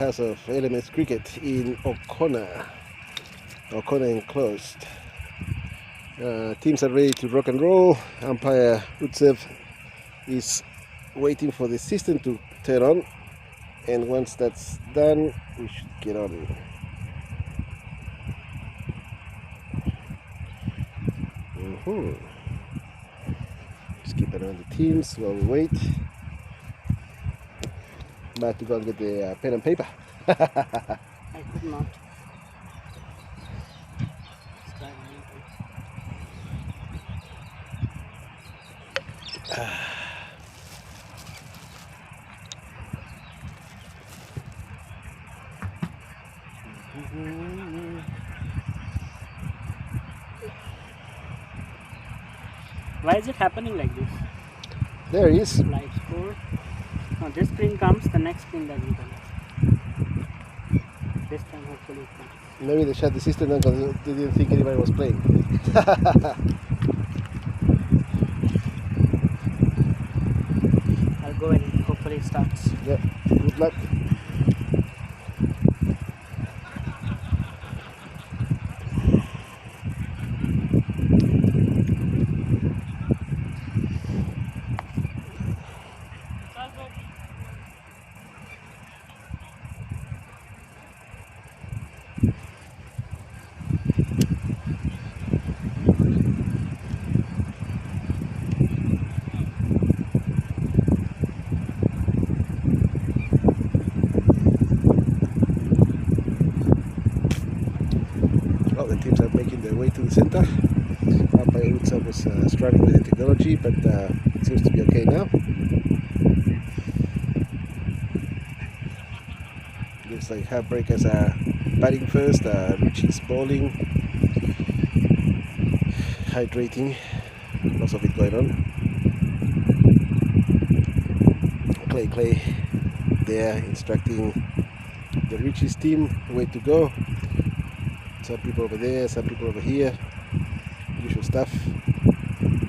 House of Elements Cricket in O'Connor enclosed. Teams are ready to rock and roll. Umpire Utsev is waiting for the system to turn on, and once that's done, we should get on. Just keep an eye on the teams while we wait. About to go and get the pen and paper. I could not. Why is it happening like this? There he is. Live score. Now this screen comes, the next screen doesn't come. This time hopefully it comes. Maybe they shut the system down because they didn't think anybody was playing. I'll go and hopefully it starts. Yeah, good luck. The teams are making their way to the center. Umpire Utsa was struggling with the technology, but it seems to be okay now. Looks like Heartbreakers are batting first, Richies bowling, hydrating, lots of it going on. Clay there instructing the Richies team where to go. Some people over there, some people over here, usual stuff.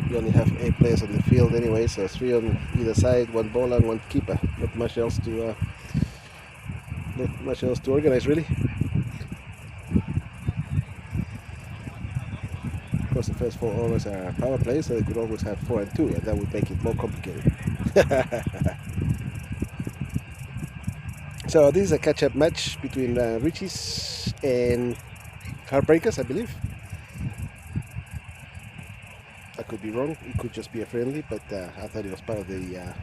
We only have 8 players on the field anyway, so 3 on either side, 1 bowler and 1 keeper. Not much else to organize really. Of course, the first 4 overs are power plays, so they could always have 4 and 2, and that would make it more complicated. So this is a catch-up match between Richies and Heartbreakers, I believe. I could be wrong. It could just be a friendly, but I thought it was part of the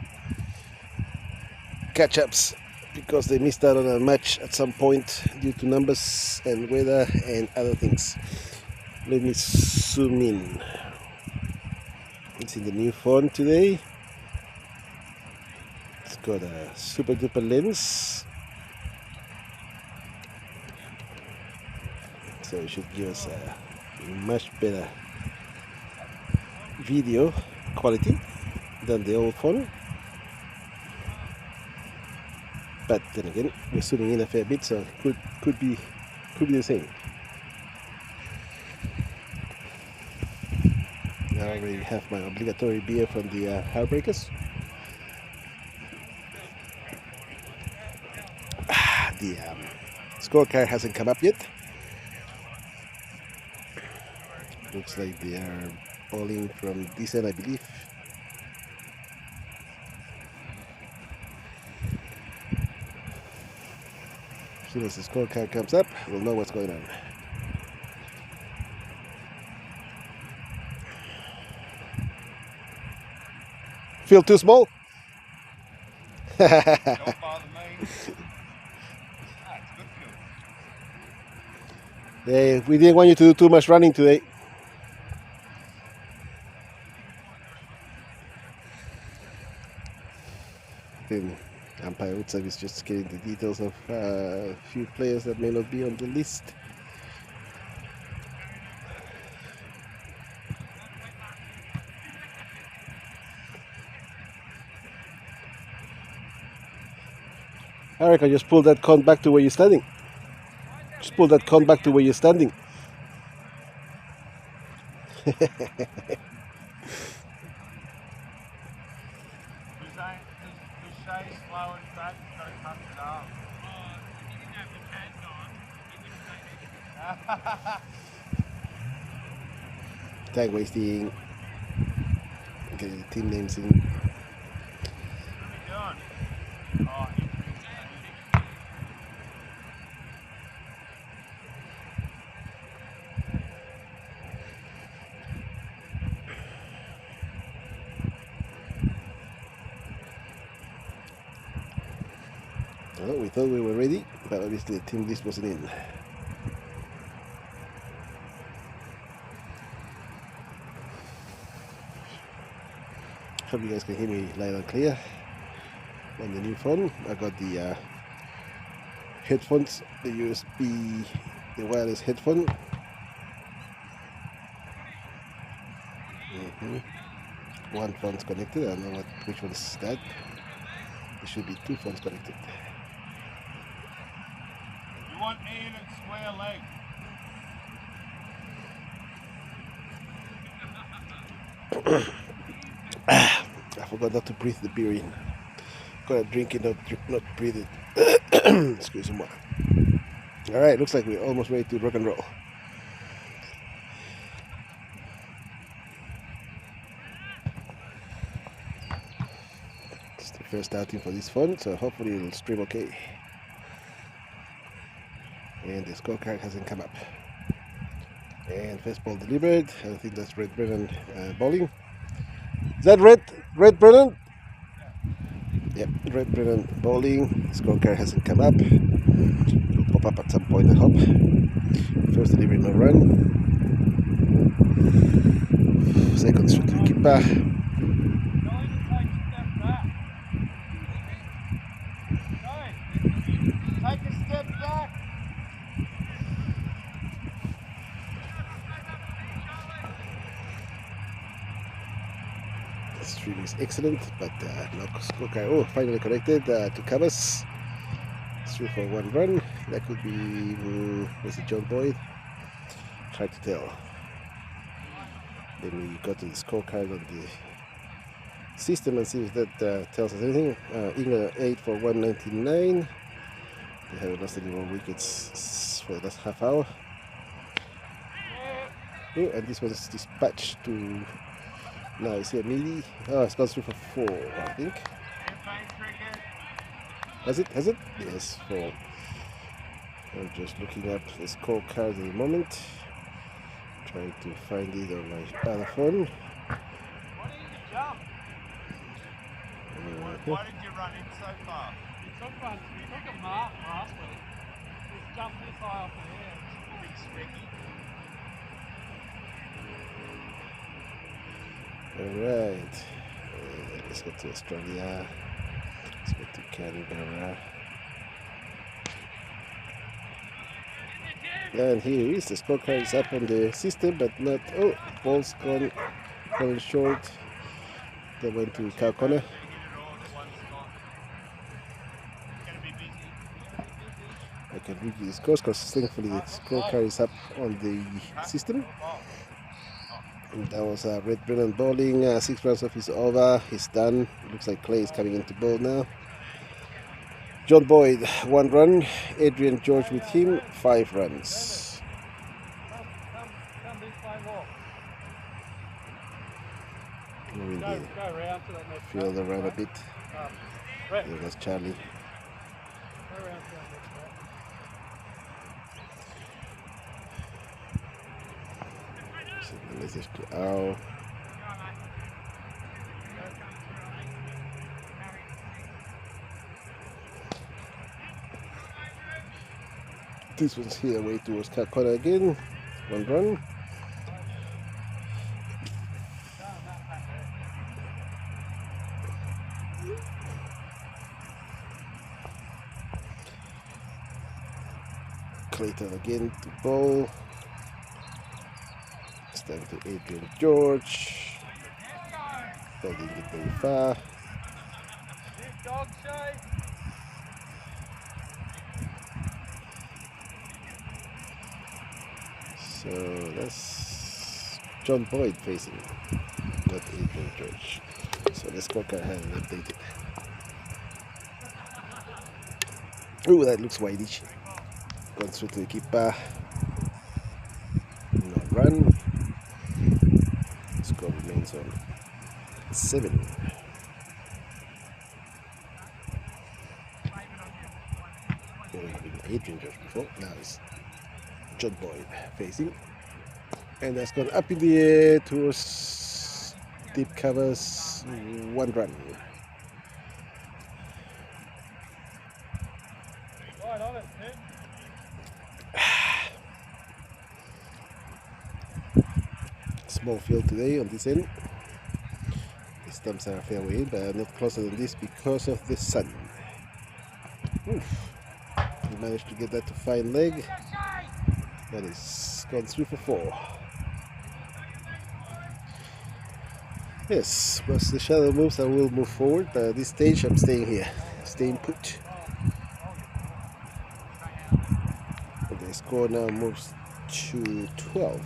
catch-ups because they missed out on a match at some point due to numbers and weather and other things. Let me zoom in. It's in the new font today. It's got a super duper lens, so it should give us a much better video quality than the old phone. But then again, we're zooming in a fair bit, so could be the same. I already have my obligatory beer from the Heartbreakers. The scorecard hasn't come up yet. Looks like they are bowling from this end, I believe. As soon as the scorecard comes up, we'll know what's going on. Feel too small? Don't bother me. Yeah, we didn't want you to do too much running today. Then Umpire Utsav is just getting the details of a few players that may not be on the list. I reckon just pull that con back to where you're standing. Just pull that con back to where you're standing. Time wasting. Okay, the team names in. What are we doing? Oh, Well, we thought we were ready, but obviously the team list wasn't in. Hope you guys can hear me loud and clear on the new phone. I got the headphones, the USB, the wireless headphone. One phone's connected. I don't know which one's that. There should be two phones connected. you want even square leg. I forgot not to breathe the beer in. Gotta drink it, not breathe it. Excuse me. Alright, looks like we're almost ready to rock and roll. It's the first outing for this phone, so hopefully it'll stream okay. And the scorecard hasn't come up. And first ball delivered. I think that's Red Brennan bowling. Is that Red Brennan? Yep, Red Brennan bowling. Scorecard hasn't come up. It'll pop up at some point, I hope. First delivery, no run. Second straight to the keeper. Take a step back. The stream is excellent, but no scorecard. Oh, finally connected to covers. 3 for 1 run. That could be, was it John Boyd? Hard to tell. Then we go to the scorecard on the system and see if that tells us anything. England 8 for 199. They haven't lost any more wickets for the last half hour. Oh, and this one's dispatched to. Now is here Mealy. Oh, it's gone 3 for 4, I think. Has it? Yes, 4. I'm just looking up the scorecard at the moment. Trying to find it on my other phone. Why didn't you jump? Why did you run in so far? He took a mark last week. He's jumped this high off the air. Big streaky. Alright. Let's go to Australia. Let's go to Canberra. And here is the scorecard is up on the system, but not. Oh, ball's gone short. That went to cow corner. I can read you the scores because thankfully the scorecard is up on the system. And that was Red Brennan bowling, 6 runs off his over. He's done. Looks like Clay is coming into bowl now. John Boyd, 1 run. Adrian George with him, 5 runs. Moving the field around a bit. Yeah, that's Charlie. Send the message to Al. This one's here away towards Calcutta again. 1 run. Clayton again to bowl. It's time to Adrian George. That didn't get very far. So that's John Boyd facing, not Adrian George. So the scorecard hasn't updated. Oh, that looks whitish. Gone through to the keeper. run. The score remains on 7. We've been Adrian George before. Now it's John Boyd facing, and that's gone up in the air towards deep covers. 1 run. Right on it, Ted. Small field today on this end. The stumps are fairway in, but not closer than this because of the sun. Oof. We managed to get that to fine leg. That is gone through for 4. Yes, once the shadow moves, I will move forward, but at this stage I'm staying here, staying put. The score now moves to 12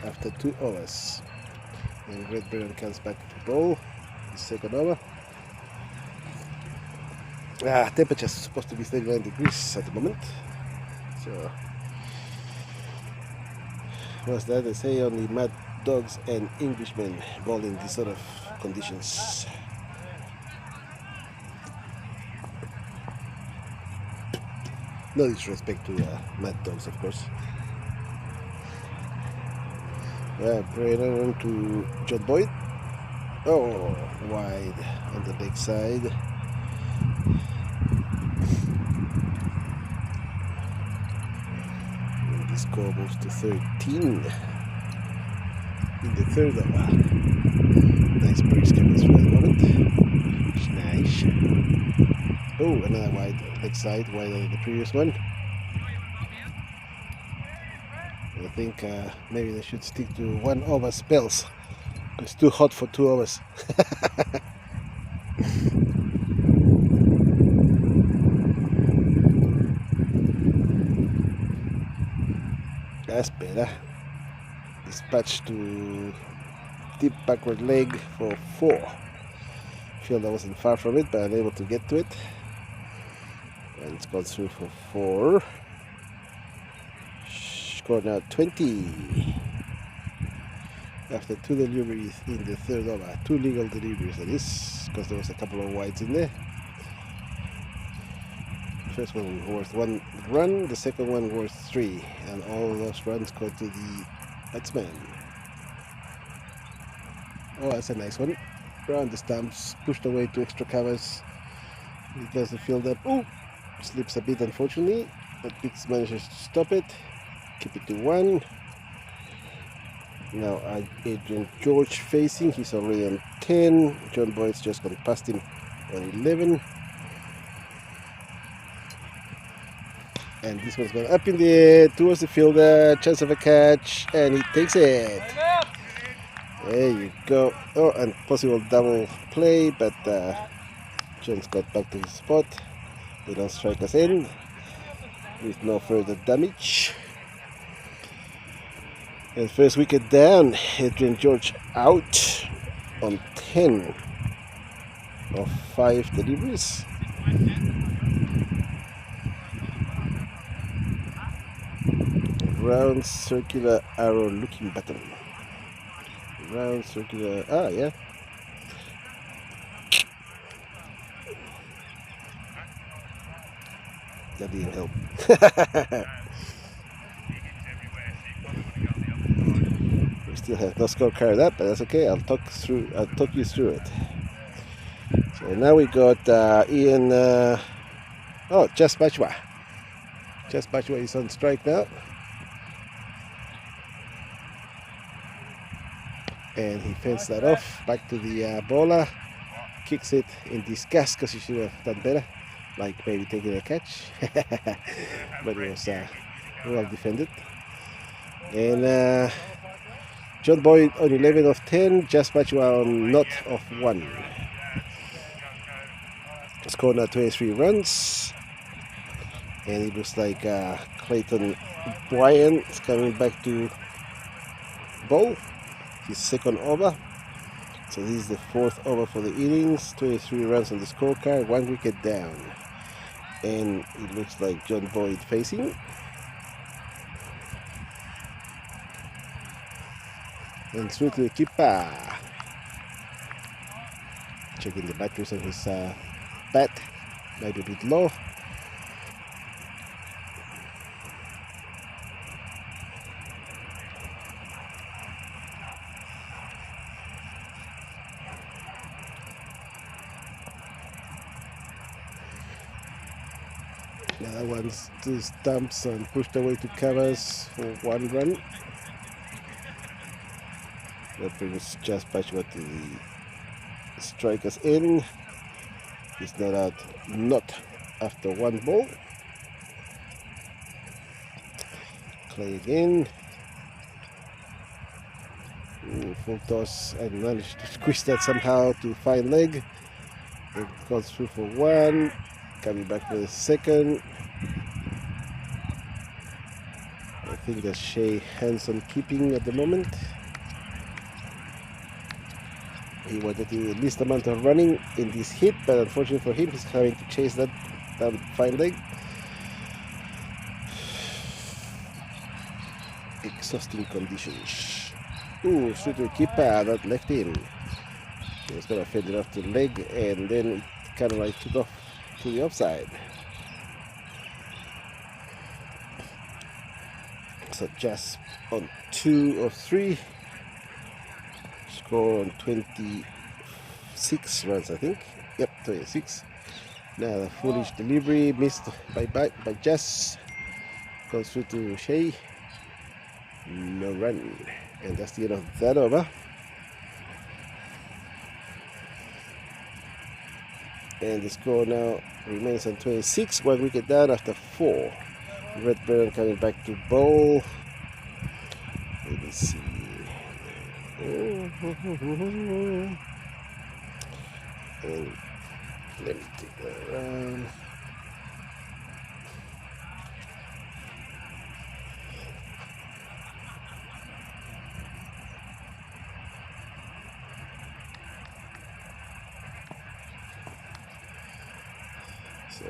after 2 overs. And Red Baron comes back to bowl the second over. Temperature is supposed to be 39 degrees at the moment. So, what's that? They say only mad dogs and Englishmen bowl in these sort of conditions. No disrespect to mad dogs, of course. Brennan to John Boyd. Oh, wide on the leg side. And the score moves to 13 in the third over. Nice breaks coming through at the moment. Nice. Oh, another wide leg side, wider than the previous one. I think maybe they should stick to 1 over spells. It's too hot for 2 overs. That's better. Dispatch to deep backward leg for 4. Feel I wasn't far from it, but unable to get to it. And it's gone through for 4. Score now 20 after 2 deliveries in the third over. 2 legal deliveries, that is, because there was a couple of wides in there. First one worth 1 run, the second one worth 3, and all those runs go to the batsman. Oh, that's a nice one. Round the stumps, pushed away to extra covers. He does the field up. Oh, slips a bit unfortunately, but Biggs manages to stop it. Keep it to 1. Now Adrian George facing. He's already on 10. John Boyd's just gone past him on 11. And this one's gone up in the air towards the fielder. Chance of a catch, and he takes it. There you go. Oh, and possible double play, but John's got back to his spot. They don't strike us in with no further damage. And first wicket down, Adrian George out on 10 of 5 deliveries. Round circular arrow looking button. Round circular, yeah. That didn't help. We still have no scorecard up, but that's okay. I'll talk you through it. So now we got Ian. Just Bachwa. Just Bachwa is on strike now, and he fends that off. Back to the bowler. Kicks it in disgust because he should have done better, like maybe taking a catch. But it was well defended. And John Boyd on 11 of 10, Just Bachwa on not of 1. Score now 23 runs. And it looks like Clayton Bryan is coming back to bowl. His second over. So this is the 4th over for the innings. 23 runs on the scorecard, 1 wicket down. And it looks like John Boyd facing. And through to the keeper. Checking the batteries on his bat. Might be a bit low. Now that one's to stumps and pushed away to covers for 1 run. That brings just Pachua to the strikers in. He's not out, not after 1 ball. Clay again. Full toss and managed to squish that somehow to fine leg. It goes through for 1. Coming back for the second. I think that's Shea hands-on keeping at the moment. He wanted the least amount of running in this hit, but unfortunately for him, he's having to chase that down fine leg. Exhausting conditions. Ooh, shoot the keeper, that left him. He was gonna fend it off the leg, and then it kind of like took off to the offside. So just on 2 of 3. Score on 26 runs, I think. Yep, 26. Now the foolish delivery missed by Jess. Goes through to Shea. No run. And that's the end of that over. And the score now remains on 26. 1 wicket down after 4. Redburn coming back to bowl. Let me see. And let me take that around. So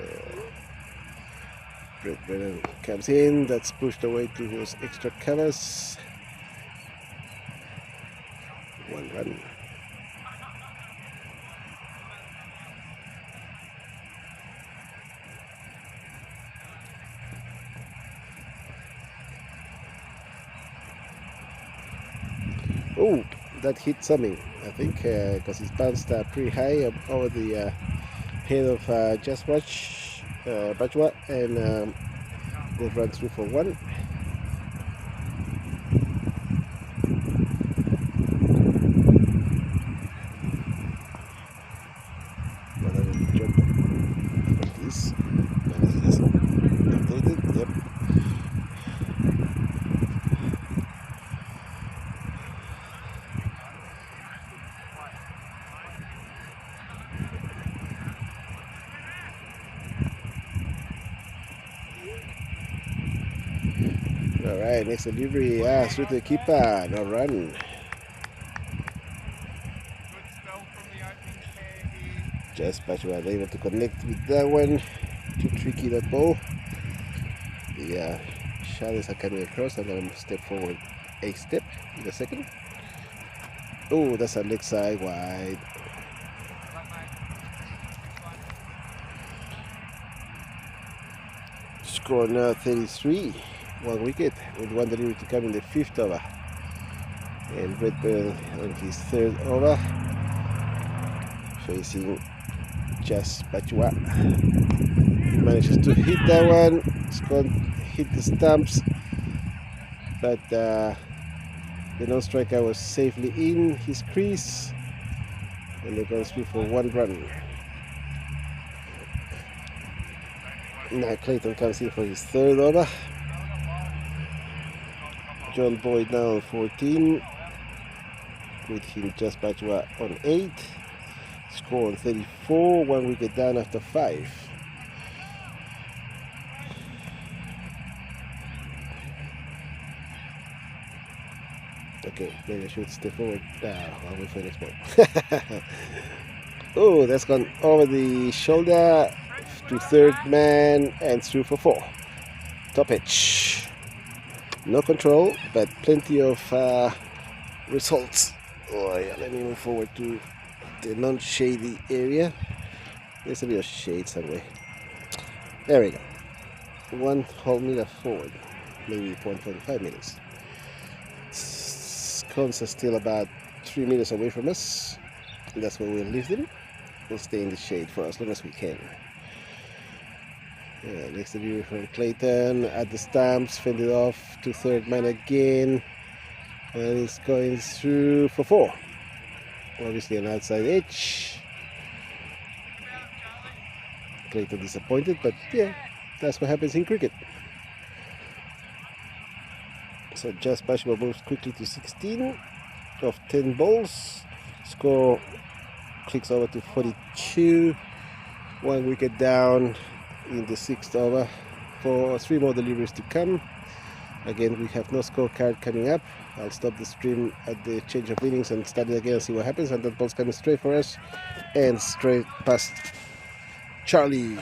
Redburn comes in, that's pushed away to those extra covers. 1 run. Oh, that hit something, I think, because it's bounced pretty high over the head of Just Watch Bajwa, and they run through for 1. Alright, next delivery, through the keeper, no run. Good spell from the opening pair here. Just Pachua able to connect with that one. Too tricky, that ball. The shadows are coming across. I'm going to step forward a step in a second. Oh, that's a leg side wide. Score now 33. 1 wicket with 1 delivery to come in the 5th over. And Redburn on his 3rd over. Facing Just Pachua. He manages to hit that one. Scott hit the stumps, but the non-striker was safely in his crease, and they're going to speak for 1 run. Now Clayton comes in for his 3rd over. John Boyd now on 14, with him Just Pachua on 8. Score on 34, 1 wicket down after 5. Okay, maybe I should step forward. I'll wait for the next ball. Oh, that's gone over the shoulder to 3rd man and through for 4. Top edge. No control, but plenty of results. Oh yeah, let me move forward to the non-shady area. There's a bit of shade somewhere. There we go. 1 whole meter forward, maybe 0.25 meters. Cones are still about 3 meters away from us. That's where we'll leave them. We'll stay in the shade for as long as we can. Yeah, next view from Clayton at the stumps, fended off to third man again, and it's going through for 4. Obviously an outside edge. Clayton disappointed, but yeah, that's what happens in cricket. So Just Bashba moves quickly to 16 of 10 balls. Score clicks over to 42. 1 wicket down in the 6th over. For 3 more deliveries to come. Again, we have no scorecard coming up. I'll stop the stream at the change of innings and start it again and see what happens. And that ball's coming straight for us and straight past Charlie.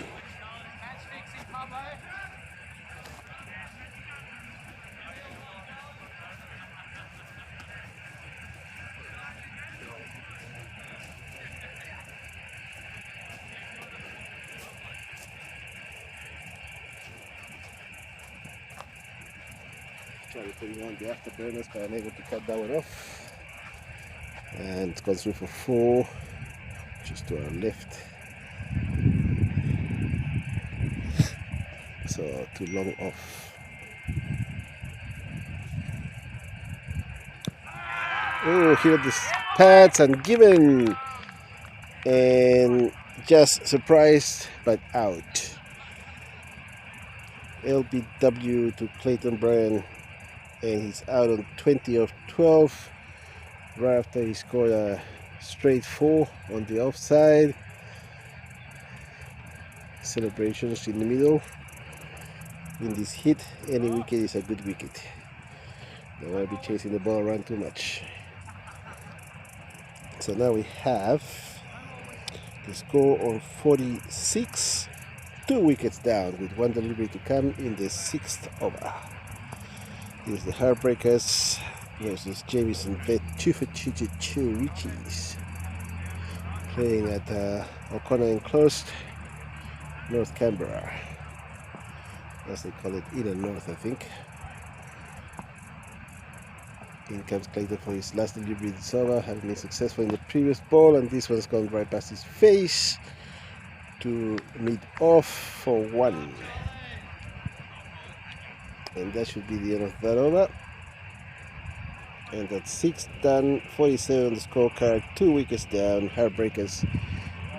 Charlie putting on the afterburners, but unable to cut that one off. And it's gone through for 4, just to our left. So too long off. Oh, here are the pads and given, and just surprised but out. LBW to Clayton Bryan, and he's out on 20 of 12 right after he scored a straight 4 on the offside. Celebrations in the middle. In this hit, any wicket is a good wicket. Don't want to be chasing the ball around too much. So now we have the score on 46, 2 wickets down with 1 delivery to come in the 6th over. This is the Heartbreakers versus Jamison vet 2 for 2 Richies. Playing at O'Connor Enclosed, North Canberra, as they call it, inner north, I think. In comes Clayton for his last delivery this over, having been successful in the previous ball, and this one's gone right past his face to mid off for 1. And that should be the end of that over. And that's 6 done, 47 on the scorecard, 2 wickets down. Heartbreakers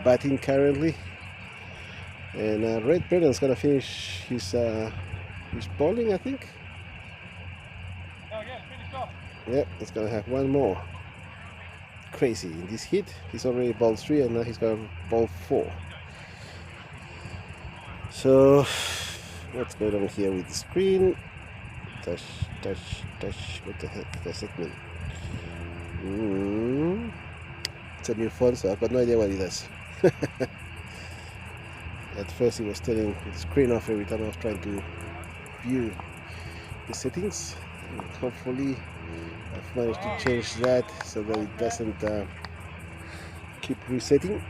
batting currently. And Red Brennan's gonna finish his bowling, I think. Oh yeah, finished off. Yeah, he's gonna have 1 more. Crazy. In this hit, he's already bowled 3 and now he's gonna bowl 4. So, what's going on here with the screen? Touch. What the heck does that mean? It's a new phone, so I've got no idea what it does. At first, it was turning the screen off every time I was trying to view the settings. And hopefully, I've managed to change that so that it doesn't keep resetting.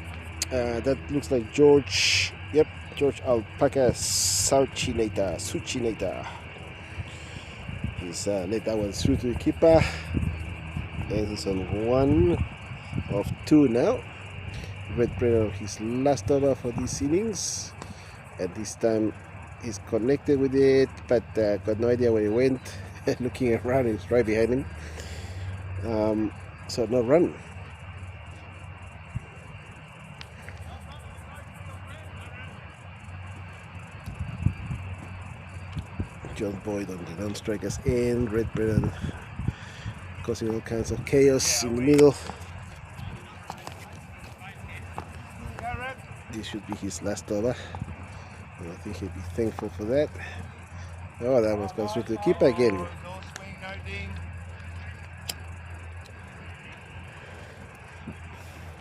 That looks like George. Yep, George Alpaca Suchinata. He's let that one through to the keeper, and he's on 1 of 2 now. Red Brenner, his last over for these innings, and this time he's connected with it, but got no idea where he went. Looking around, it's right behind him. So no run. John Boyd on the non-strikers end. Red Brennan causing all kinds of chaos in the middle. This should be his last over, and I think he'll be thankful for that. Oh, that one's gone straight to the keeper again.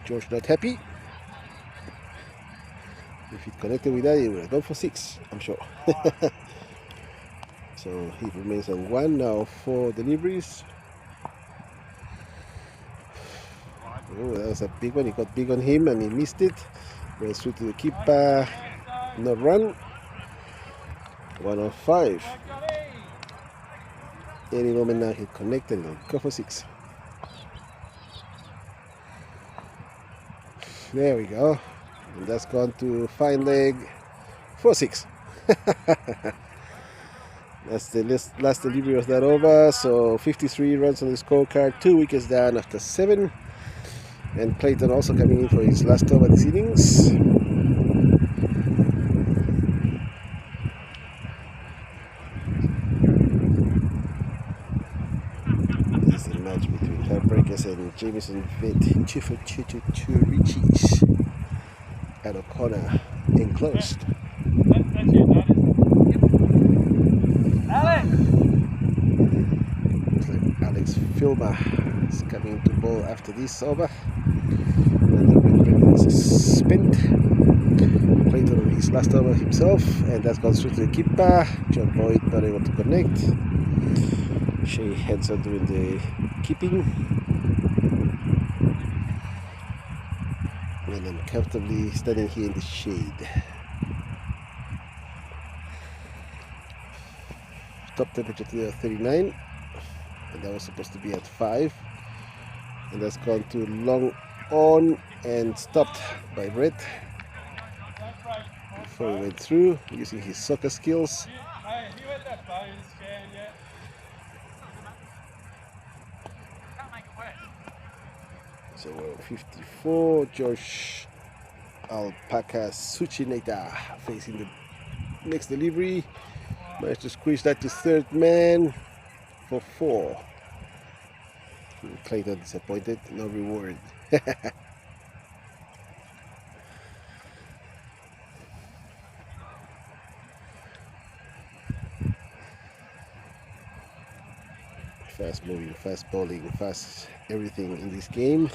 George not happy. If he connected with that, he would have gone for 6, I'm sure. So he remains on 1 now, 4 deliveries. Oh, that was a big one. He got big on him and he missed it. Went through to the keeper. No run. 105. Any moment now he connected and go for 6. There we go. And that's gone to fine leg for 6. That's the last delivery of that over. So 53 runs on the scorecard, 2 wickets down after 7. And Clayton also coming in for his last over this innings. This is the match between Heartbreakers and Jamison Vet 2 Richies at O'Connor enclosed. That's it, that is. Alex! Looks like Alex Filmer is coming to bowl after this over. And the red ribbon is spent. Clayton on his last over himself, and that's gone through to the keeper. John Boyd not able to connect. Shea Henson doing the keeping. And I'm comfortably standing here in the shade. Top temperature today of 39, and that was supposed to be at 5. And that's gone to long on and stopped by Red before he went through using his soccer skills. Hey, you had that bone scan yet? Can't make it work. So we're on 54. Josh Alpaca Suchineta facing the next delivery. Managed to squeeze that to third man for 4. Clayton disappointed, no reward. Fast moving, fast bowling, fast everything in this game.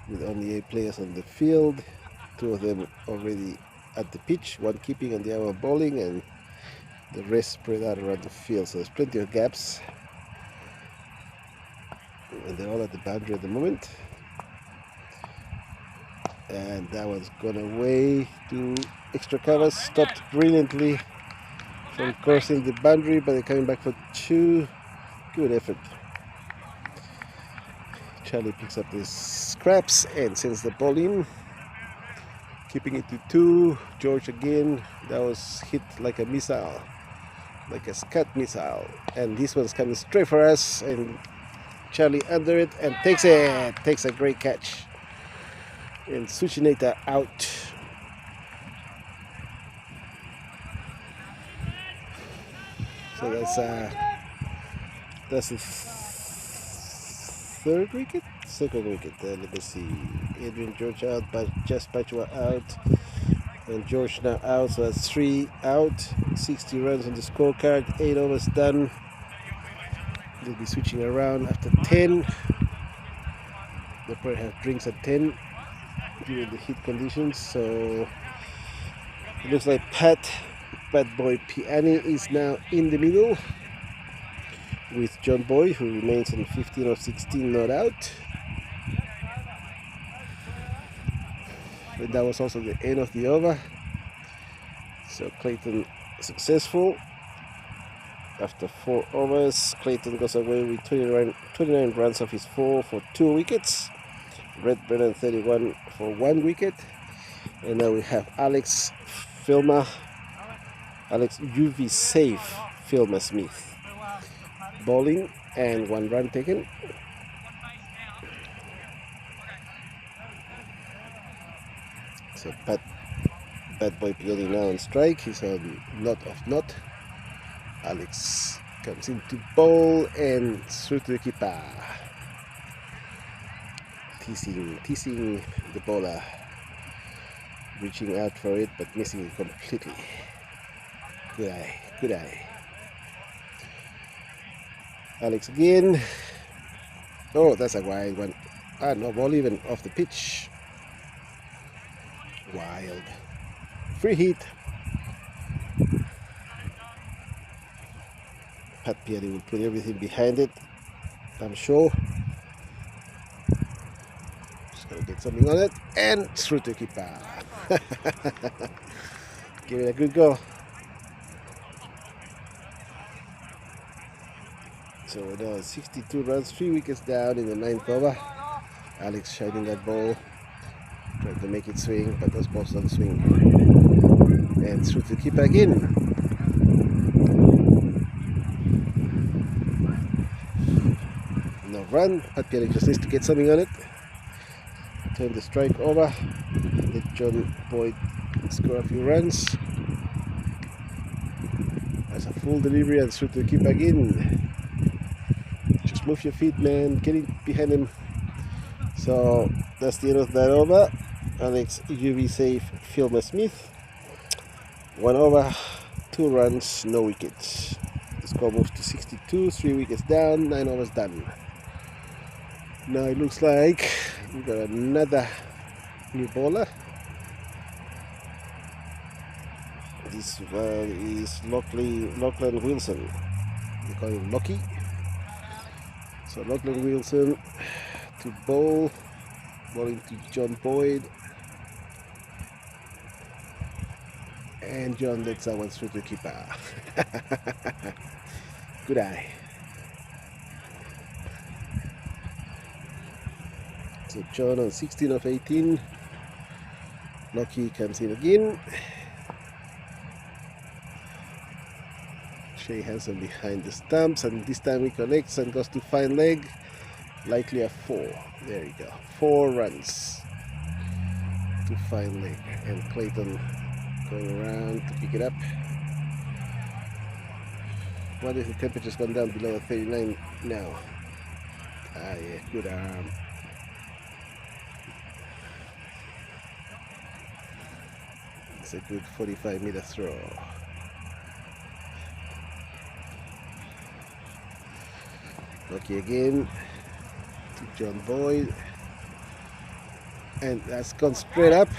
With only 8 players on the field, 2 of them already at the pitch, 1 keeping and the other bowling, and the rest spread out around the field. So there's plenty of gaps. And they're all at the boundary at the moment. And that one's gone away to extra covers. Stopped brilliantly from crossing the boundary, but they're coming back for 2. Good effort. Charlie picks up the scraps and sends the ball in. Keeping it to 2. George again. That was hit like a missile. Like a Scud missile. And this one's coming straight for us. And Charlie under it and takes it. Takes a great catch. And Suchineta out. So that's the 3rd wicket? 2nd wicket. Let me see. Adrian George out, but just Pachua out. And George now out, so that's 3 out. 60 runs on the scorecard. 8 overs done. They'll be switching around after 10. They'll probably have drinks at 10 given the heat conditions. So it looks like Bad Boy Piani is now in the middle with John Boy, who remains on 15 of 16 not out. And that was also the end of the over. So Clayton successful. After 4 overs, Clayton goes away with 29 runs off his 4 for 2 wickets. Red Brennan 31 for 1 wicket. And now we have Alex UV safe Filmer Smith bowling and 1 run taken. So Bad Boy Piani now on strike. He's on not. Alex comes in to bowl and through to the keeper. Teasing the bowler. Reaching out for it but missing it completely. Good eye. Alex again. Oh, that's a wide one. No ball even off the pitch. Wild. Free hit. Pat Piani will put everything behind it, I'm sure. something on it, and through to keeper. Give it a good go. So now 62 runs, 3 wickets down in the 9th over. Alex shining that ball, trying to make it swing, but those balls don't swing. And through to keeper again. No run, but Pierre just needs to get something on it. Turn the strike over. Let John Boyd score a few runs. That's a full delivery and through to keeper again. Just move your feet, man. Get in behind him. So that's the end of that over. Alex UV save Filmer Smith. 1 over, 2 runs, no wickets. The score moves to 62, 3 wickets down, 9 overs done. Now it looks like we've got another new bowler. This one is Lachlan Wilson. They call him Locky. So Lachlan Wilson to bowl, bowling to John Boyd. And John lets that one through to keeper. Good eye. So John on 16 of 18. Locky comes in again. Shea Hansen behind the stumps, and this time he connects and goes to fine leg. Likely a 4. There you go. 4 runs to fine leg. And Clayton going around to pick it up. What if the temperature's gone down below 39 now? Ah, yeah, good arm. It's a good 45-meter throw. Lucky again to John Boyd, and that's gone straight up,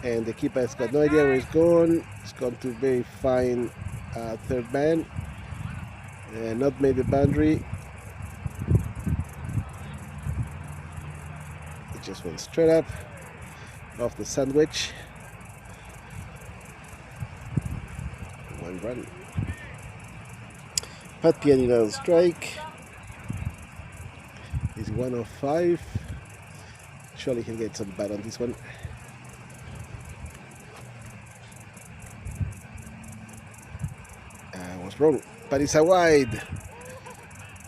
and the keeper has got no idea where it's gone. It's gone to very fine third man and not made the boundary. It just went straight up off the sandwich. 1 run. Pat Pianino on strike. Is 1 of 5. Surely he'll get some bat on this one. I was wrong, but it's a wide.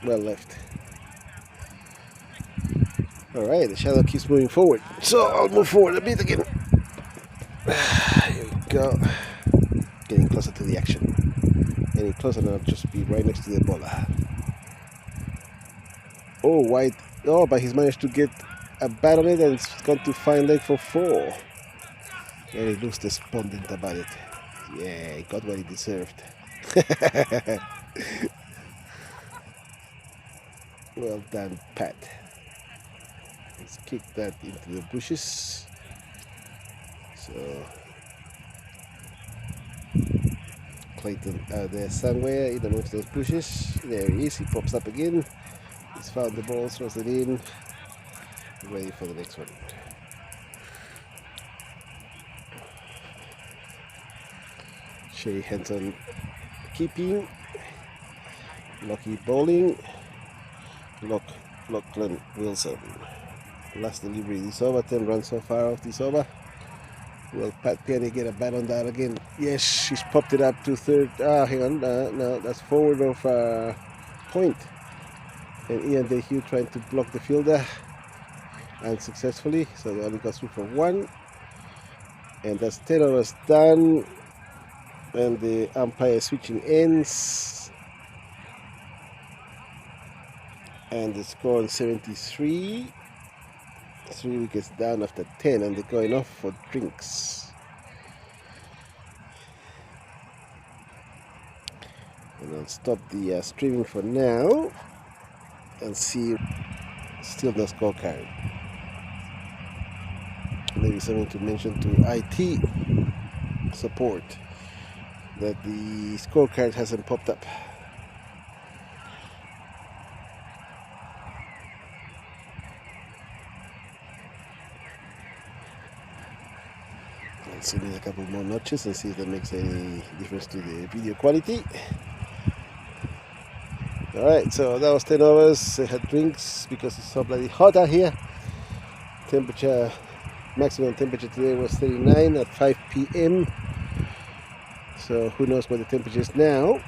Well left. Alright, the shadow keeps moving forward, so I'll move forward a bit again. Here we go. Getting closer to the action. Any closer and I'll just be right next to the bowler. Oh, wide. Oh, but he's managed to get a bat on it and it's gone to fine leg for 4. And he looks despondent about it. Yeah, he got what he deserved. Well done, Pat. Let's kick that into the bushes. So Clayton out there somewhere in amongst those bushes. There he is. He pops up again. He's found the ball, throws it in. Ready for the next one. Shea Hansen keeping. Locky bowling. Lachlan Wilson. Last delivery this over. 10 runs so far off this over. Will Pat Penny get a bat on that again? Yes, she's popped it up to third. Hang on. No, that's forward of point. And Ian Dehue trying to block the fielder unsuccessfully. So they only got through for 1. And that's 10 overs done. And the umpire switching ends. And the score on 73. 3 wickets down after 10, and they're going off for drinks. And I'll stop the streaming for now and see. Still no scorecard. Maybe something to mention to IT support that the scorecard hasn't popped up. So need a couple more notches and see if that makes any difference to the video quality. Alright, so that was 10 hours. I had drinks because it's so bloody hot out here. Temperature, maximum temperature today was 39 at 5 p.m. So who knows what the temperature is now.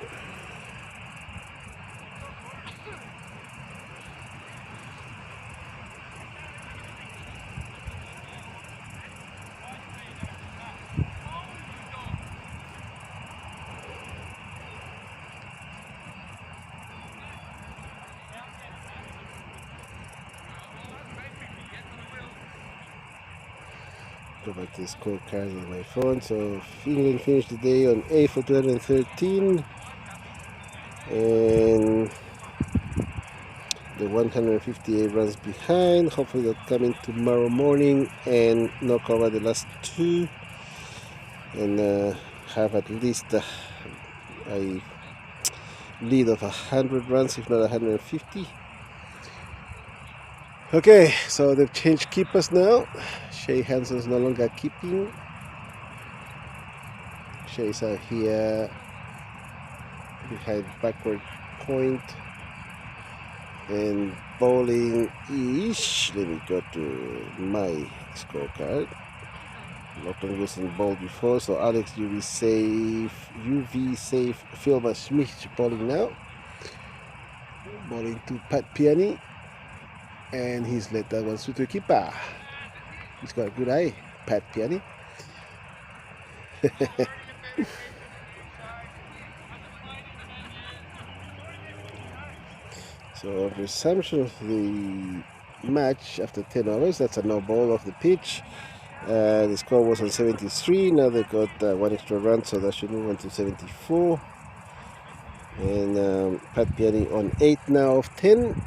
Go back to the scorecard on my phone. So England finished the day on A for 213, and the 158 runs behind. Hopefully they'll come in tomorrow morning and knock over the last two and have at least a lead of 100 runs, if not 150. Okay, so they've changed keepers now. Shay Hanson's no longer keeping. Shay's out here behind backward point, and bowling is, let me go to my scorecard. Lachlan Wilson bowled before, so Alex UV safe Philma Smith bowling now. Bowling to Pat Piani, and he's let that one through to keeper. He's got a good eye, Pat Piani. So resumption of the match after 10 hours. That's a no ball off the pitch. The score was on 73. Now they got one extra run, so that should move on to 74. And Pat Piani on 8 now of 10.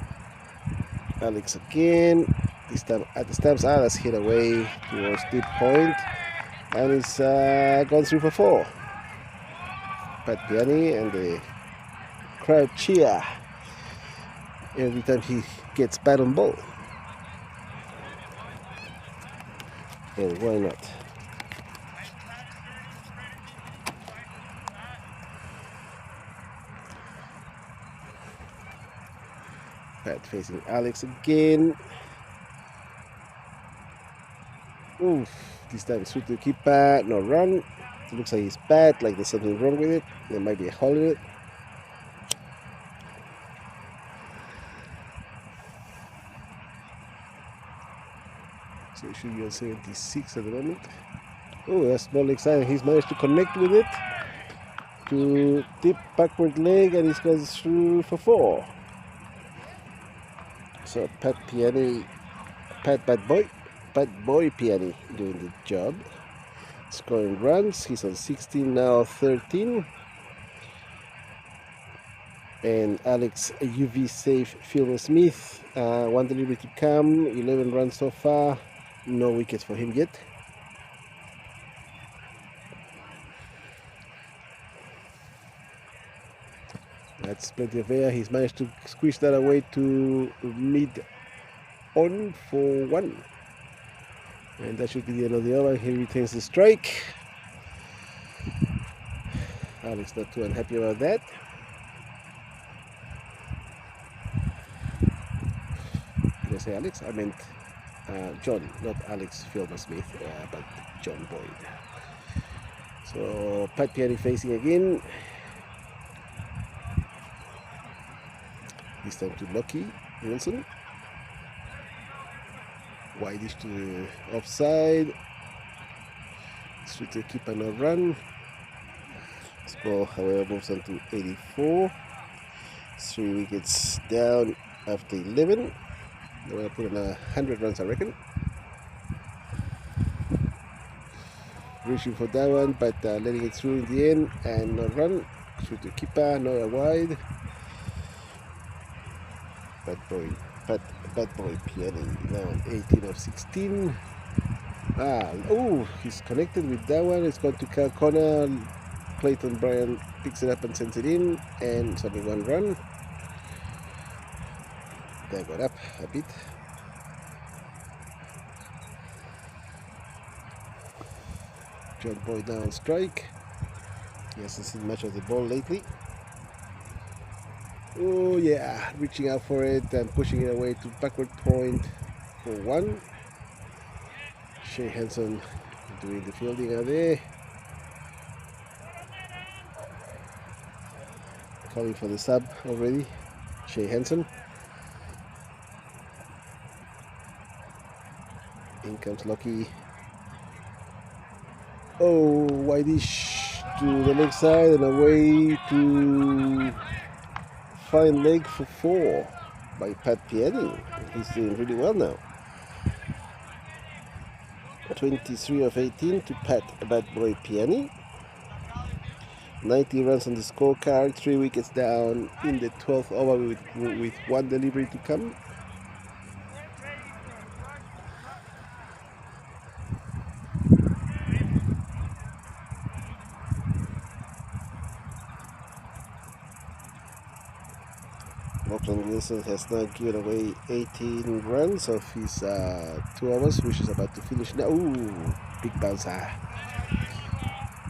Alex again. This time at the stumps, Alex hit away towards deep point, and it's gone through for 4. Pat Piani, and the crowd cheer every time he gets bat on ball. And why not? Pat facing Alex again. Oof, this time it's through to keeper, no run. It looks like he's bad, like there's something wrong with it. There might be a hole in it. So it should be on 76 at the moment. Oh, that's more exciting. He's managed to connect with it to deep backward leg, and he's gone through for 4. So Pat Piani, Pat Boy Piani doing the job. Scoring runs. He's on 16 now, 13. And Alex UV safe Philma Smith. One delivery to come. 11 runs so far. No wickets for him yet. That's plenty of air. He's managed to squish that away to mid on for 1. And that should be the end of the over. He retains the strike. Alex not too unhappy about that. Did I say Alex? I meant John, not Alex Philma Smith, but John Boyd. So Pat Piani facing again. This time to Lucky Wilson. Wideish to the offside. Straight to keep and a run. Score, however, moves on to 84. 3 wickets down after 11. They want to put in 100 runs, I reckon. Reaching for that one, but letting it through in the end, and no run. Straight to keeper, not a wide. Bad boy Piani now 18 of 16. Oh, he's connected with that one. It's gone to Cal corner. Clayton Bryan picks it up and sends it in, and it's only 1 run. That got up a bit. John Boyd now on strike. He hasn't seen much of the ball lately. Oh yeah, reaching out for it and pushing it away to backward point for one. Shea Hanson doing the fielding out there. Calling for the sub already. Shea Hanson. In comes Lucky. Oh, wideish to the leg side and away to fine leg for 4 by Pat Piani. He's doing really well now. 23 of 18 to Pat Bad Boy Piani. 90 runs on the scorecard, 3 wickets down in the 12th over with one delivery to come. Lachlan Wilson has now given away 18 runs of his 2 overs, which is about to finish now. Ooh, big bouncer.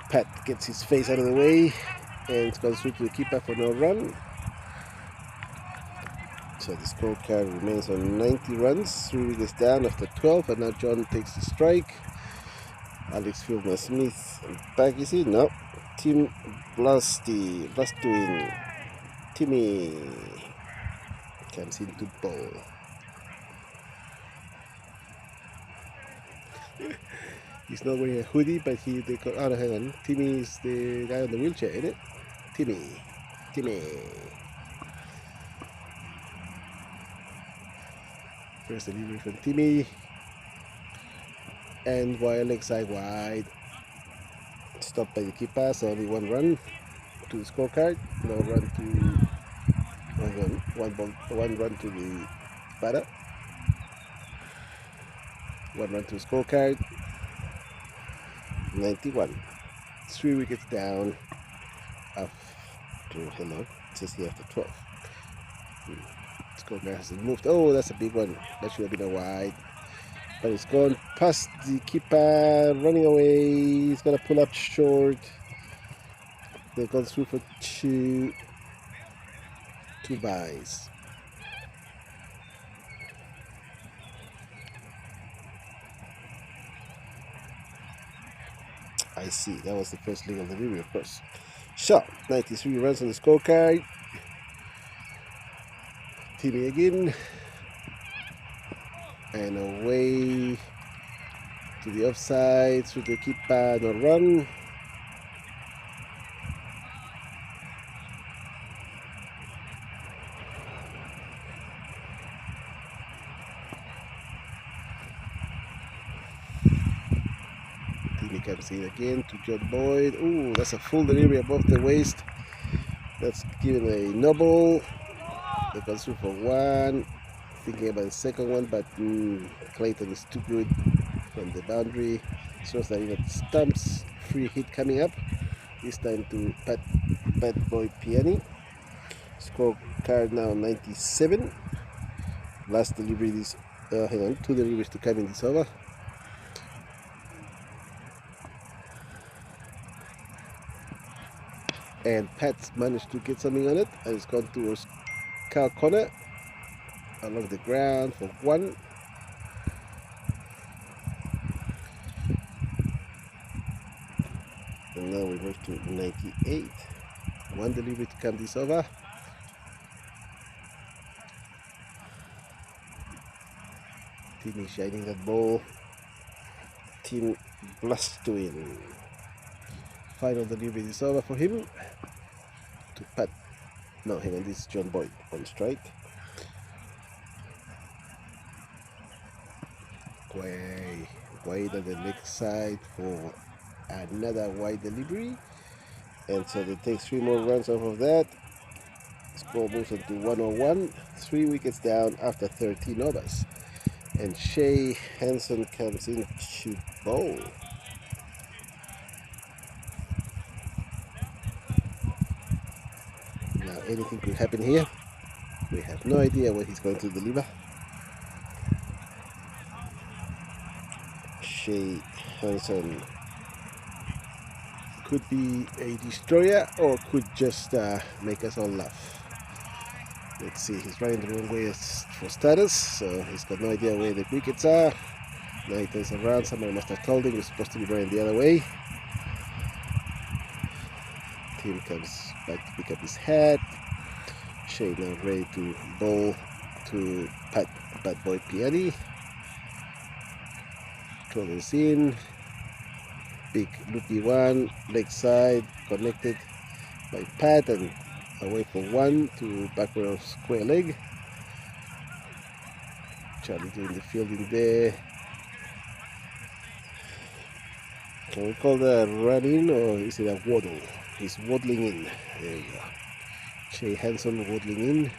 Pat gets his face out of the way and it's gone through to the keeper for no run. So the scorecard remains on 90 runs, 3 wickets down after 12, and now John takes the strike. Alex Fieldman Smith back, is he? No. Tim Blastuin. Timmy comes into ball. He's not wearing a hoodie, but they call, oh, hang on. Timmy is the guy on the wheelchair, isn't it? Timmy. First delivery from Timmy. And while leg side wide. Stopped by the keeper, so only 1 run to the scorecard. No run to one run to the batter. 1 run to the scorecard. 91. 3 wickets down after, hello, it says here after 12. Scorecard hasn't moved. Oh, that's a big one. That should have been a wide. But it's gone past the keeper, running away. He's going to pull up short. They've gone through for two byes. I see, that was the first legal delivery, of course. So, 93 runs on the scorecard. Timmy again. And away to the offside, through the keeper, no run. Timmy comes in again to John Boyd. Ooh, that's a full delivery above the waist. That's given a noble. They go through for 1. Thinking about the second one, but Clayton is too good from the boundary. Shows that he got stumps. Free hit coming up. This time to Bad Boy Piani. Scorecard now 97. Last delivery this. Hang on, 2 deliveries to come in this over. And Pat's managed to get something on it, and it's gone towards Carl Connor along the ground for 1. And now we move to 98. 1 delivery to come this over. Tim is shining that ball. Tim Blastuin. Final delivery this over for him. To Pat. No, hang on, this is John Boyd on strike. Wide on the leg side for another wide delivery, and so they take 3 more runs off of that. Score moves on to 101. 3 wickets down after 13 overs, and Shea Hanson comes in to bowl. Now anything could happen here. We have no idea what he's going to deliver. Shea Hanson could be a destroyer or could just make us all laugh. Let's see, he's running the wrong way for starters, so he's got no idea where the wickets are. Now he turns around, somebody must have told him he's supposed to be running the other way. Tim comes back to pick up his hat. Shay now ready to bowl to Bad Boy Piani. Throws in. Big loopy one, leg side, connected by Pat and away for one to backward of square leg. Charlie doing the fielding there. Can we call that a run in or is it a waddle? He's waddling in. There you go. Shay Hanson waddling in.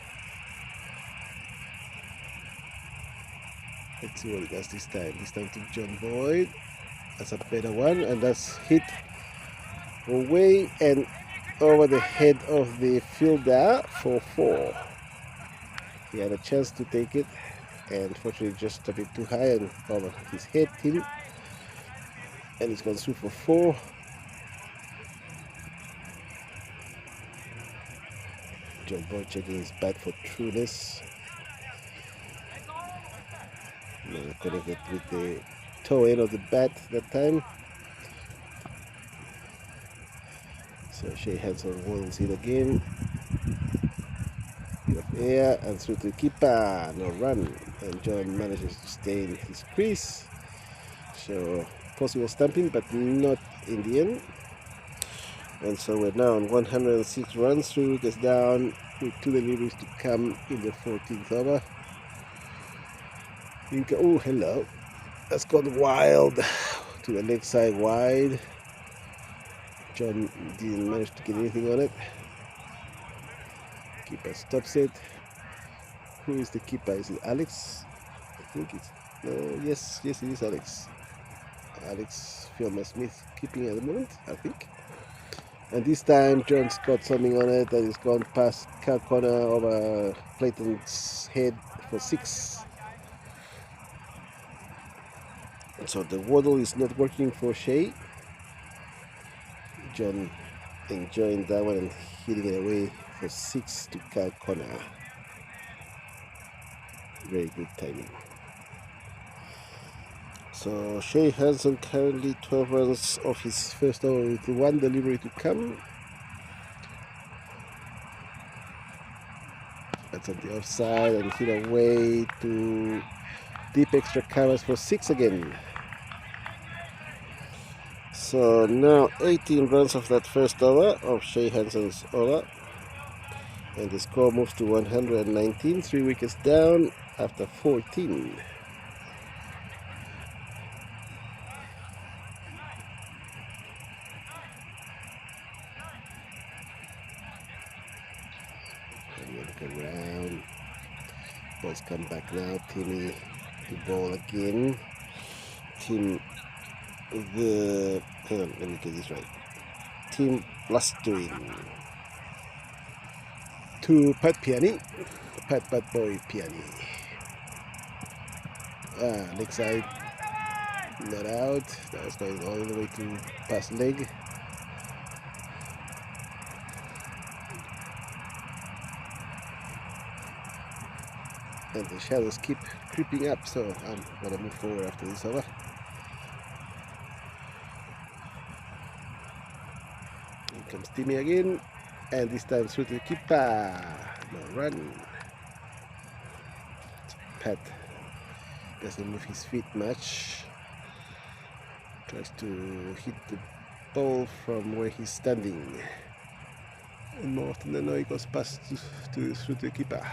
Let's see what he does this time. This time to John Boyd. That's a better one, and that's hit away and over the head of the fielder for 4. He had a chance to take it, and fortunately just a bit too high and over his head him, and he's gone through for 4. John Boyd checking his bat for trueness. Connected with the toe end of the bat that time. So Shay Hanson waddles it again. Bit of air and through to the keeper. No run. And John manages to stay in his crease. So possible stamping, but not in the end. And so we're now on 106 runs, 3 wickets down, with 2 deliveries to come in the 14th over. Oh, hello. That's gone wild to the leg side wide. John didn't manage to get anything on it. Keeper stops it. Who is the keeper? Is it Alex? I think it's... No, yes, it is Alex. Alex Filmer Smith keeping at the moment, I think. And this time John's got something on it that is gone past Cal corner over Clayton's head for 6. So the waddle is not working for Shay. John enjoying that one and hitting it away for 6 to Cal corner. Very good timing. So Shay Hanson currently 12 runs off his first over with 1 delivery to come. That's on the offside and hit away to deep extra covers for 6 again. So now 18 runs of that first over of Shay Hanson's over. And the score moves to 119, 3 wickets down after 14. Around. Balls come back now. Timmy the ball again. Tim hang on, let me get this right. Tim blustering to Pat Piani. Pat Boy Piani. Leg side. Not out. That was going all the way to past leg. And the shadows keep creeping up, so I'm gonna move forward after this over. Here comes Timmy again, and this time through to the keeper. No run. Pat doesn't move his feet much. Tries to hit the ball from where he's standing. And more often than not, he goes past through to the keeper.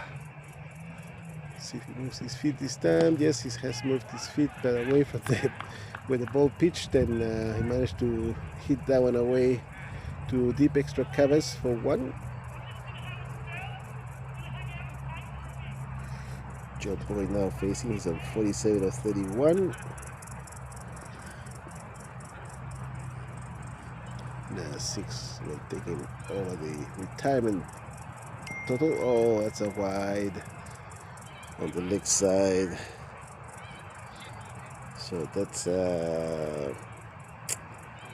See if he moves his feet this time. Yes, he has moved his feet, but away from where the ball pitched, and he managed to hit that one away to deep extra covers for 1. John Boyd now facing, he's on 47 of 31. Now 6 will take him over the retirement total. Oh, that's a wide on the leg side. So that's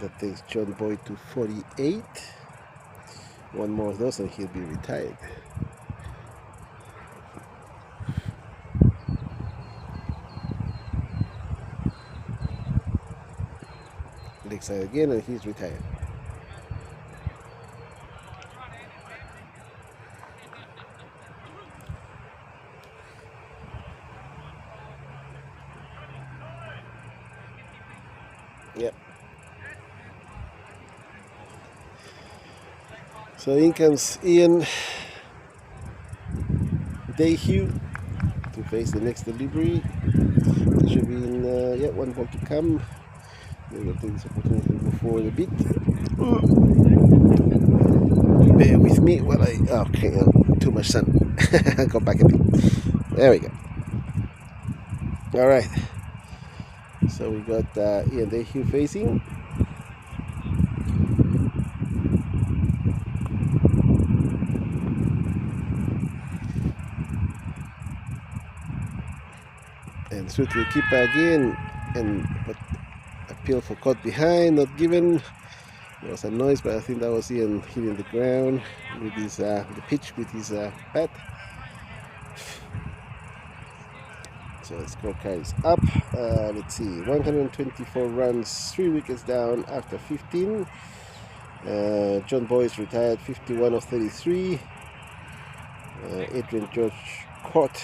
That takes John Boy to 48. One more of those and he'll be retired. Leg side again and he's retired. Yep. So in comes Ian Dayhue to face the next delivery. There should be in, one ball to come. They will take this opportunity to move forward a bit. Bear with me while I. Okay, too much sun. Go back a bit. There we go. Alright. So we got Ian Dayhue facing. And through to the keeper again, but appeal for caught behind, not given. There was a noise, but I think that was Ian hitting the ground with his the pitch with his bat. So the scorecard is up. Let's see, 124 runs, 3 wickets down after 15. John Boyce retired 51 of 33. Adrian George caught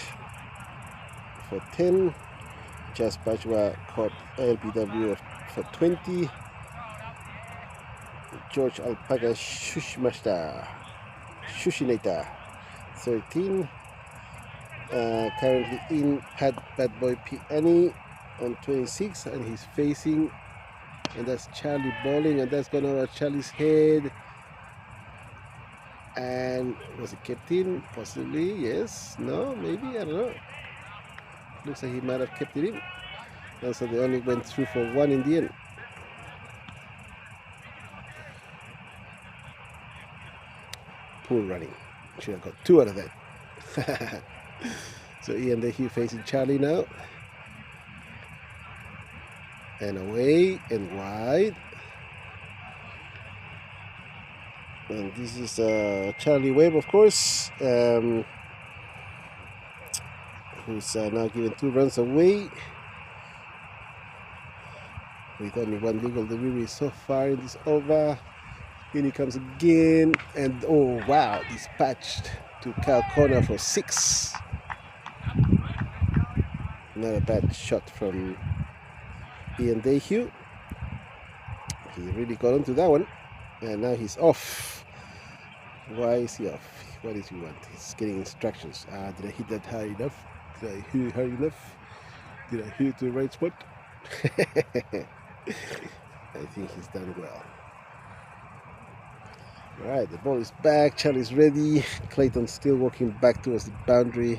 for 10. Jas Bajwa caught LBW for 20. George Alpaga Shushineta 13. Currently in Bad Boy Piani on 26, and he's facing, and that's Charlie bowling, and that's gone over Charlie's head. And was it kept in? Possibly, yes, no, maybe, I don't know. Looks like he might have kept it in. And so they only went through for one in the end. Poor running. Should have got 2 out of that. So Ian Dayhue facing Charlie now. And away and wide. And this is Charlie Webb, of course, who's now given 2 runs away with only 1 legal delivery so far in this over. In he comes again, and oh wow, dispatched to Cal corner for 6. Not a bad shot from Ian Dayhue. He really got onto that one, and now he's off. Why is he off? What does he want? He's getting instructions. Did I hit that high enough? Did I hit it high enough? Did I hit it to the right spot? I think he's done well. Alright, the ball is back. Charlie's ready. Clayton's still walking back towards the boundary.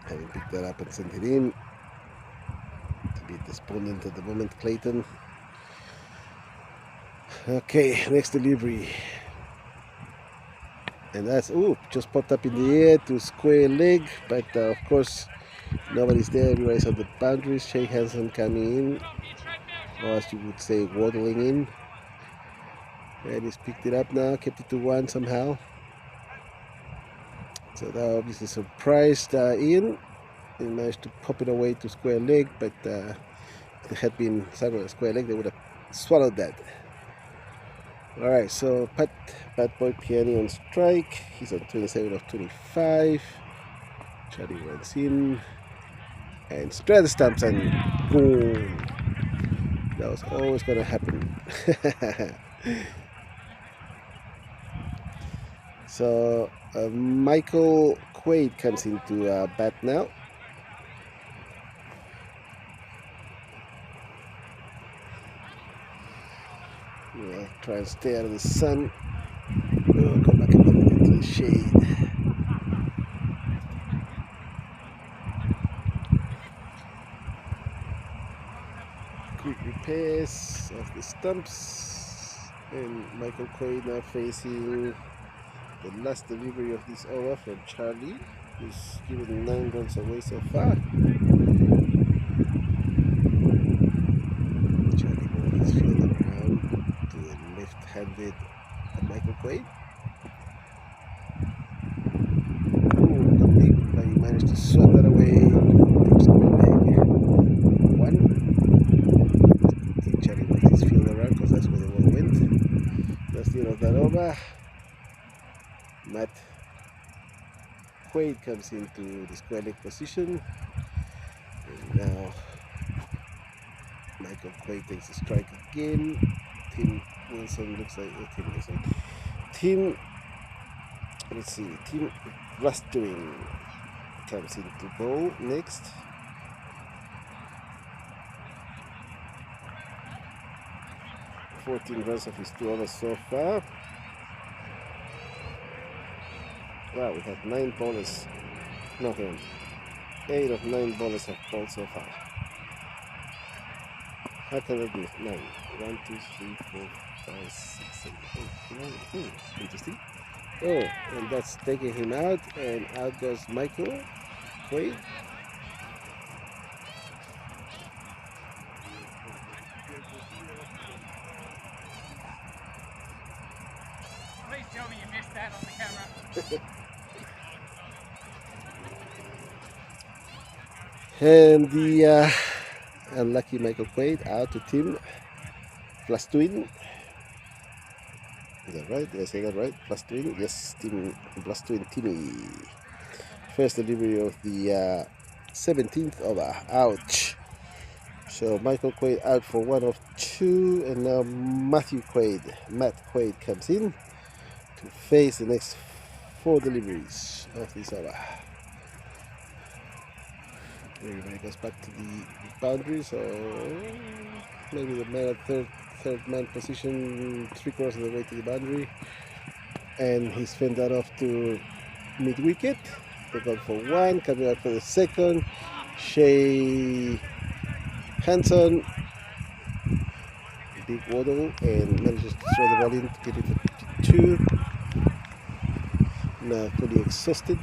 Having picked that up and sent it in. A bit despondent at the moment, Clayton. Okay, next delivery. And that's, just popped up in the air to square leg. But of course, nobody's there. Everybody's on the boundaries. Shay Hansen coming in. Or as you would say, waddling in. And he's picked it up now, kept it to 1 somehow. So that obviously surprised Ian. He managed to pop it away to square leg, but if it had been somewhere square leg, they would have swallowed that. Alright, so Bad Boy Piani on strike. He's on 27 of 25. Charlie runs in. And straight the stumps and boom. That was always going to happen. So Michael Quaid comes into bat now. We'll try and stay out of the sun. We'll come back a little bit into the shade. Quick repairs of the stumps. And Michael Quaid now facing the last delivery of this over from Charlie, who's given 9 runs away so far. Charlie ball is Quaid. Ooh, got big, but he managed to swat that away. One. Team Charlie moved his field around because that's where the ball went. That's the end of that over. Matt Quaid comes into the square leg position. And now Michael Quaid takes a strike again. Tim Wilson looks like Tim Wilson. Let's see, Tim Rustwing comes into bowl next. $14 runs of his 2 overs so far. Wow, we have 9 bowlers. No, 8 of 9 bowlers have bowled so far. How can that be? 9. 1, 2, 3, 4, 5, 6, 7, 8, 9. Interesting. Oh, and that's taking him out, and out goes Michael Quaid. Please tell me you missed that on the camera. And the unlucky Michael Quaid out to Tim Blastwin. Is that right? Did I say that right? Blastwin? Yes, Tim Blastwin Timmy. First delivery of the 17th over. Ouch. So Michael Quaid out for 1 of 2, and now Matt Quaid comes in to face the next 4 deliveries of this over. Everybody goes back to the boundary, so maybe the man at third man position 3/4 of the way to the boundary, and he's fend that off to mid wicket. They go for 1, coming out for the second. Shea Hanson, big waddle, and manages to throw the ball in to get it for 52. Now fully exhausted.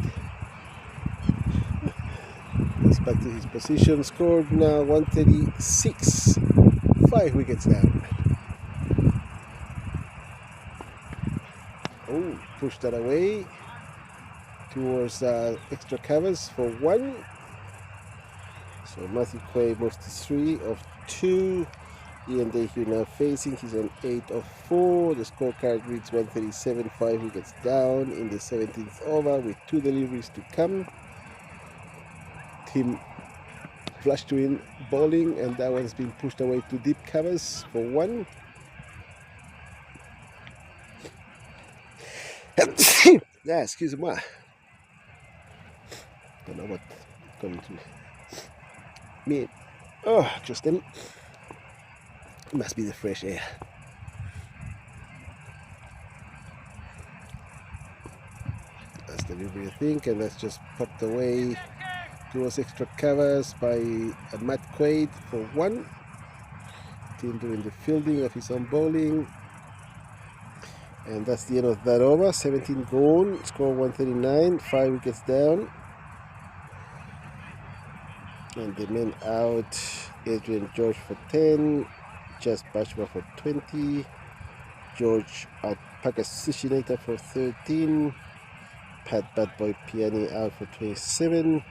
He's back to his position. Scored now 136. 5 wickets down. Oh, push that away towards extra covers for 1. So Matthew Quaid moves to 3 of 2. Ian Dayhue now facing. He's on 8 of 4. The scorecard reads 137, 5 wickets down in the 17th over with 2 deliveries to come. Tim Flashwin bowling, and that one's been pushed away to deep covers for 1. Excuse me. Don't know what's coming to me. Oh, just then. It must be the fresh air. That's the delivery, I think, and that's just popped away towards extra covers by Matt Quaid for 1. Tim doing the fielding of his own bowling. And that's the end of that over. 17 gone, score 139, 5 wickets down. And the men out, Adrian George for 10, Jas Bajwa for 20, George out Pakasishinator for 13, Pat Badboy Piani out for 27,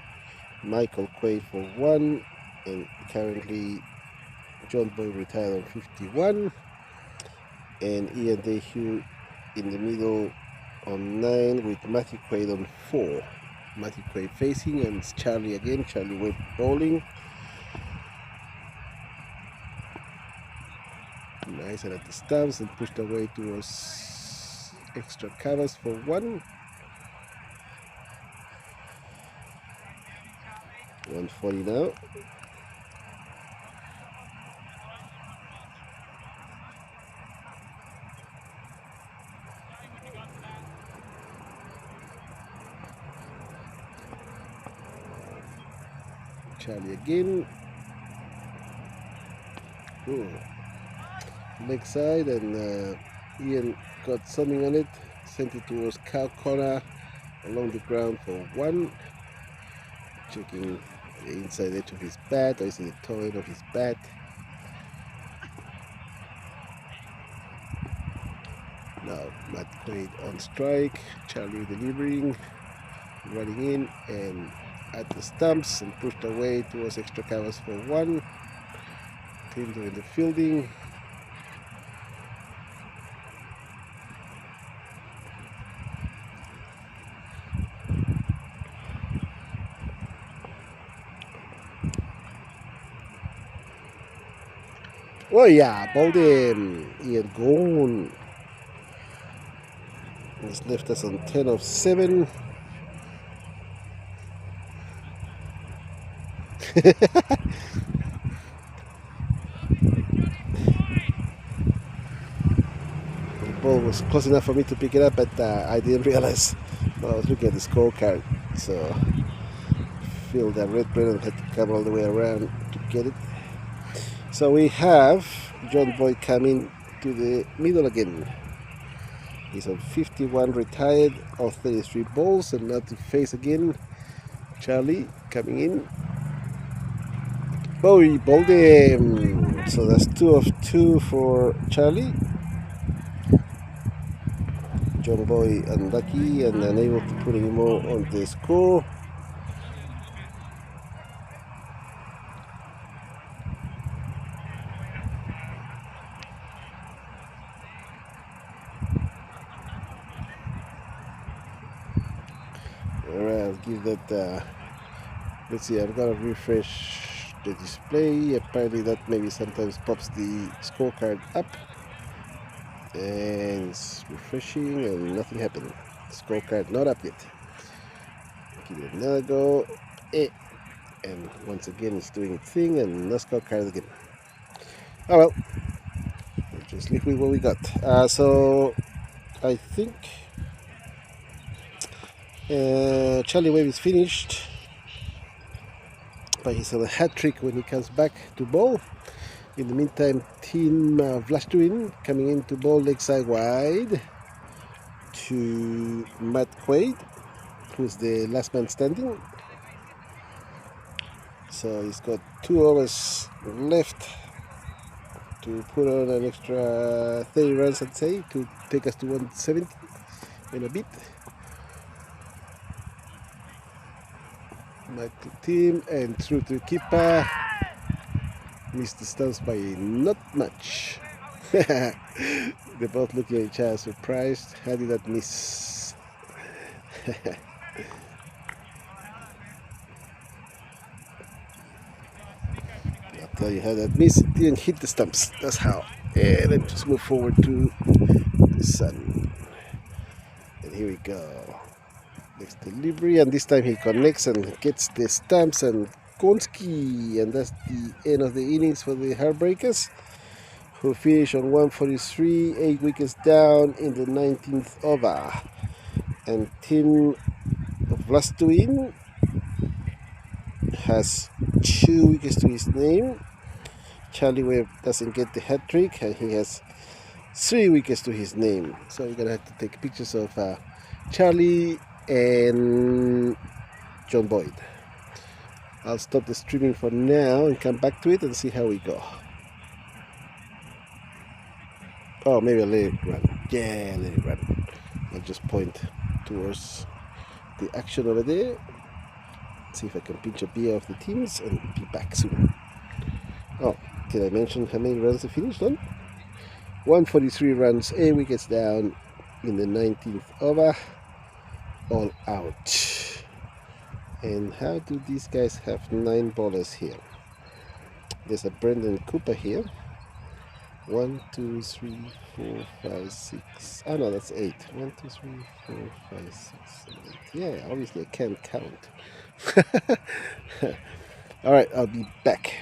Michael Quaid for 1, and currently John Boy retired on 51, and Ian Dayhue in the middle on 9 with Matthew Quaid on 4. Matthew Quaid facing, and it's Charlie again. Charlie Webb bowling. Nice, and at the stumps and pushed away towards extra covers for 1. 140 now. Charlie again. Ooh. Leg side, and Ian got something on it, sent it towards cow corner along the ground for 1. Checking the inside edge of his bat, or is it the toe end of his bat? Now Matt Wade on strike, Charlie delivering, running in and at the stumps and pushed away towards extra covers for one. Tim doing the fielding. Oh yeah, bowled him. He had gone. He's left us on 10 of 7. The ball was close enough for me to pick it up, but I didn't realize I was looking at the scorecard. So, feel that red Brennan had to come all the way around to get it. So, we have John Boyd coming to the middle again. He's on 51 retired of 33 balls, and now to face again Charlie coming in. Oh, he bowled him. So that's 2 of 2 for Charlie. John Boy unlucky and unable to put any more on the score. Alright, I'll give that. Let's see, I'm gonna refresh the display. Apparently, that maybe sometimes pops the scorecard up. And it's refreshing and nothing happened. Scorecard not up yet. Give it another go. And once again, it's doing its thing and no scorecard again. Oh well, we'll just live with what we got. So I think Charlie Wave is finished, but he's on a hat trick when he comes back to bowl. In the meantime, Team Vlastuin coming in to bowl leg side wide to Matt Quaid, who's the last man standing. So he's got 2 overs left to put on an extra 30 runs, I'd say, to take us to 170 in a bit. Back to team and through to keeper. Missed the stumps by not much. They're both looking at each other surprised. How did that miss? I'll tell you how that missed. It didn't hit the stumps. That's how. And then just move forward to the sun. And here we go. Next delivery, and this time he connects and gets the stumps and Konski, and that's the end of the innings for the Heartbreakers, who finish on 143, 8 wickets down in the 19th over. And Team Vlastuin has 2 wickets to his name. Charlie Webb doesn't get the hat trick, and he has 3 wickets to his name. So we're gonna have to take pictures of Charlie and John Boyd. I'll stop the streaming for now and come back to it and see how we go. Oh, maybe I'll let it run. Yeah, let it run. I'll just point towards the action over there. See if I can pinch a beer off the teams and be back soon. Oh, did I mention how many runs they finished on? 143 runs, 8 wickets down in the 19th over. All out. And how do these guys have 9 bowlers here? There's a Brendan Cooper here. 1, 2, 3, 4, 5, 6. Oh no, that's 8. 1, 2, 3, 4, 5, 6, 7, 8. Yeah, obviously I can't count. Alright, I'll be back.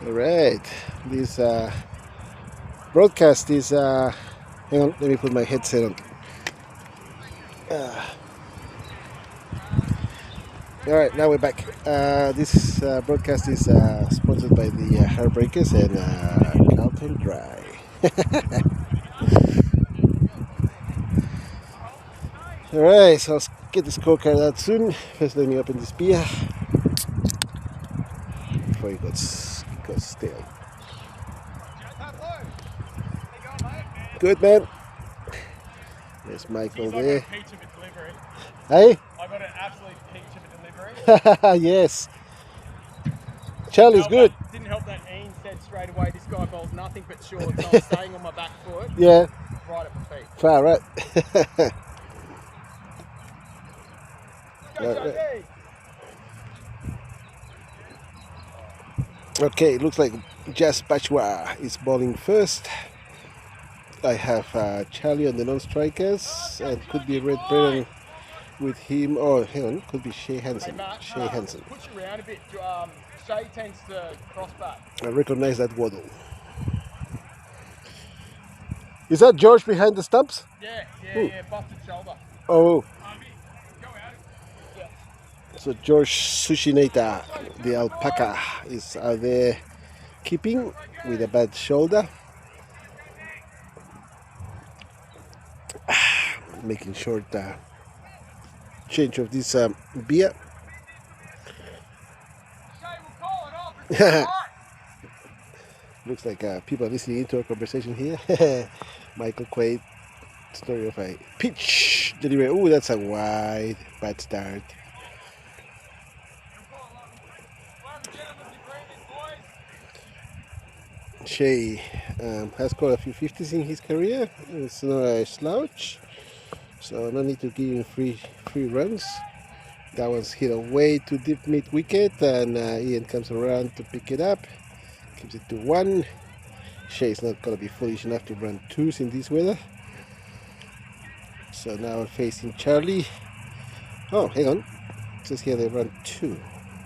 All right, this broadcast is. Hang on, let me put my headset on. All right, now we're back. This broadcast is sponsored by the Heartbreakers and Carlton Dry. All right, so I'll get the scorecard out soon. First, let me open this beer before it goes stale. Good, man. There's Michael there. Peach of a delivery. Hey? I got an absolute peach of a delivery. Yes. Charlie's good. Didn't help that Ian said straight away, this guy bowls nothing but short, so I'm staying on my back foot. Yeah. Right at my feet. Far right. Go, JD! Okay, it looks like Jas Bachwa is bowling first. I have Charlie on the non-strikers, and could be Red Brennan with him. Oh, hang on, could be Shea Hansen. Shea Hansen. Push you around a bit. Shea tends to cross back. I recognize that waddle. Is that George behind the stumps? Yeah, busted shoulder. Oh. Go out. Yeah. So George Sushineta, the alpaca, is out there keeping with a bad shoulder. Making short change of this beer. Looks like people are listening into our conversation here. Michael Quaid, story of a pitch delivery. Oh, that's a wide, bad start. Shea has scored a few 50s in his career. It's not a slouch, so no need to give him free runs. That one's hit away to deep mid wicket, and Ian comes around to pick it up. Keeps it to 1. Shea's not going to be foolish enough to run 2s in this weather. So now we're facing Charlie. Oh, hang on. It says here they run 2.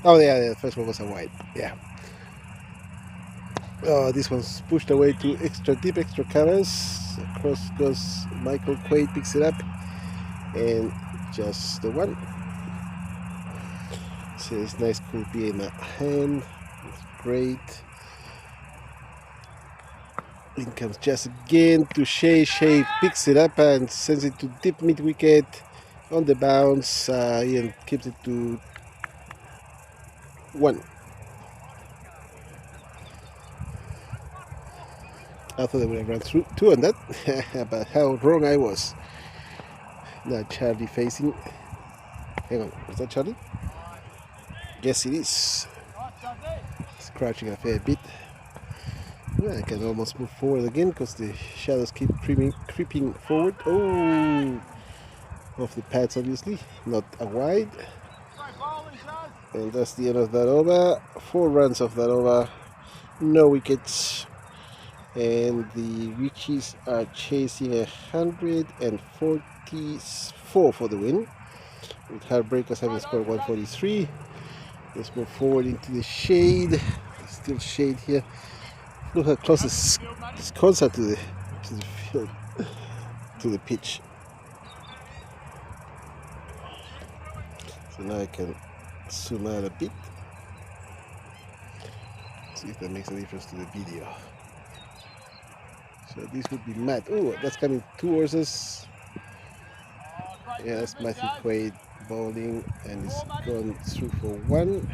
Oh, yeah, the first one was a wide. Yeah. Oh, this one's pushed away to deep extra covers. Across goes Michael Quaid, picks it up, and just the 1. So it's nice, cool beer in the hand. It's great. In comes just again to Shea. Shea picks it up and sends it to deep mid wicket on the bounce. Ian keeps it to 1. I thought they would have run through 2 on that, but how wrong I was. Now Charlie facing. Hang on, is that Charlie? Yes, it is. Scratching a fair bit. Well, I can almost move forward again because the shadows keep creeping forward. Oh, off the pads, obviously, not a wide. And that's the end of that over. 4 runs of that over, no wickets. And the Richies are chasing 144 for the win, with Heartbreakers having scored 143. Let's move forward into the shade. There's still shade here. Look how close this concert to the field, to the pitch. So now I can zoom out a bit. See if that makes a difference to the video. So this would be Matt. Oh, that's coming towards us. Yeah, that's Matthew Quaid bowling, and it's gone through for 1.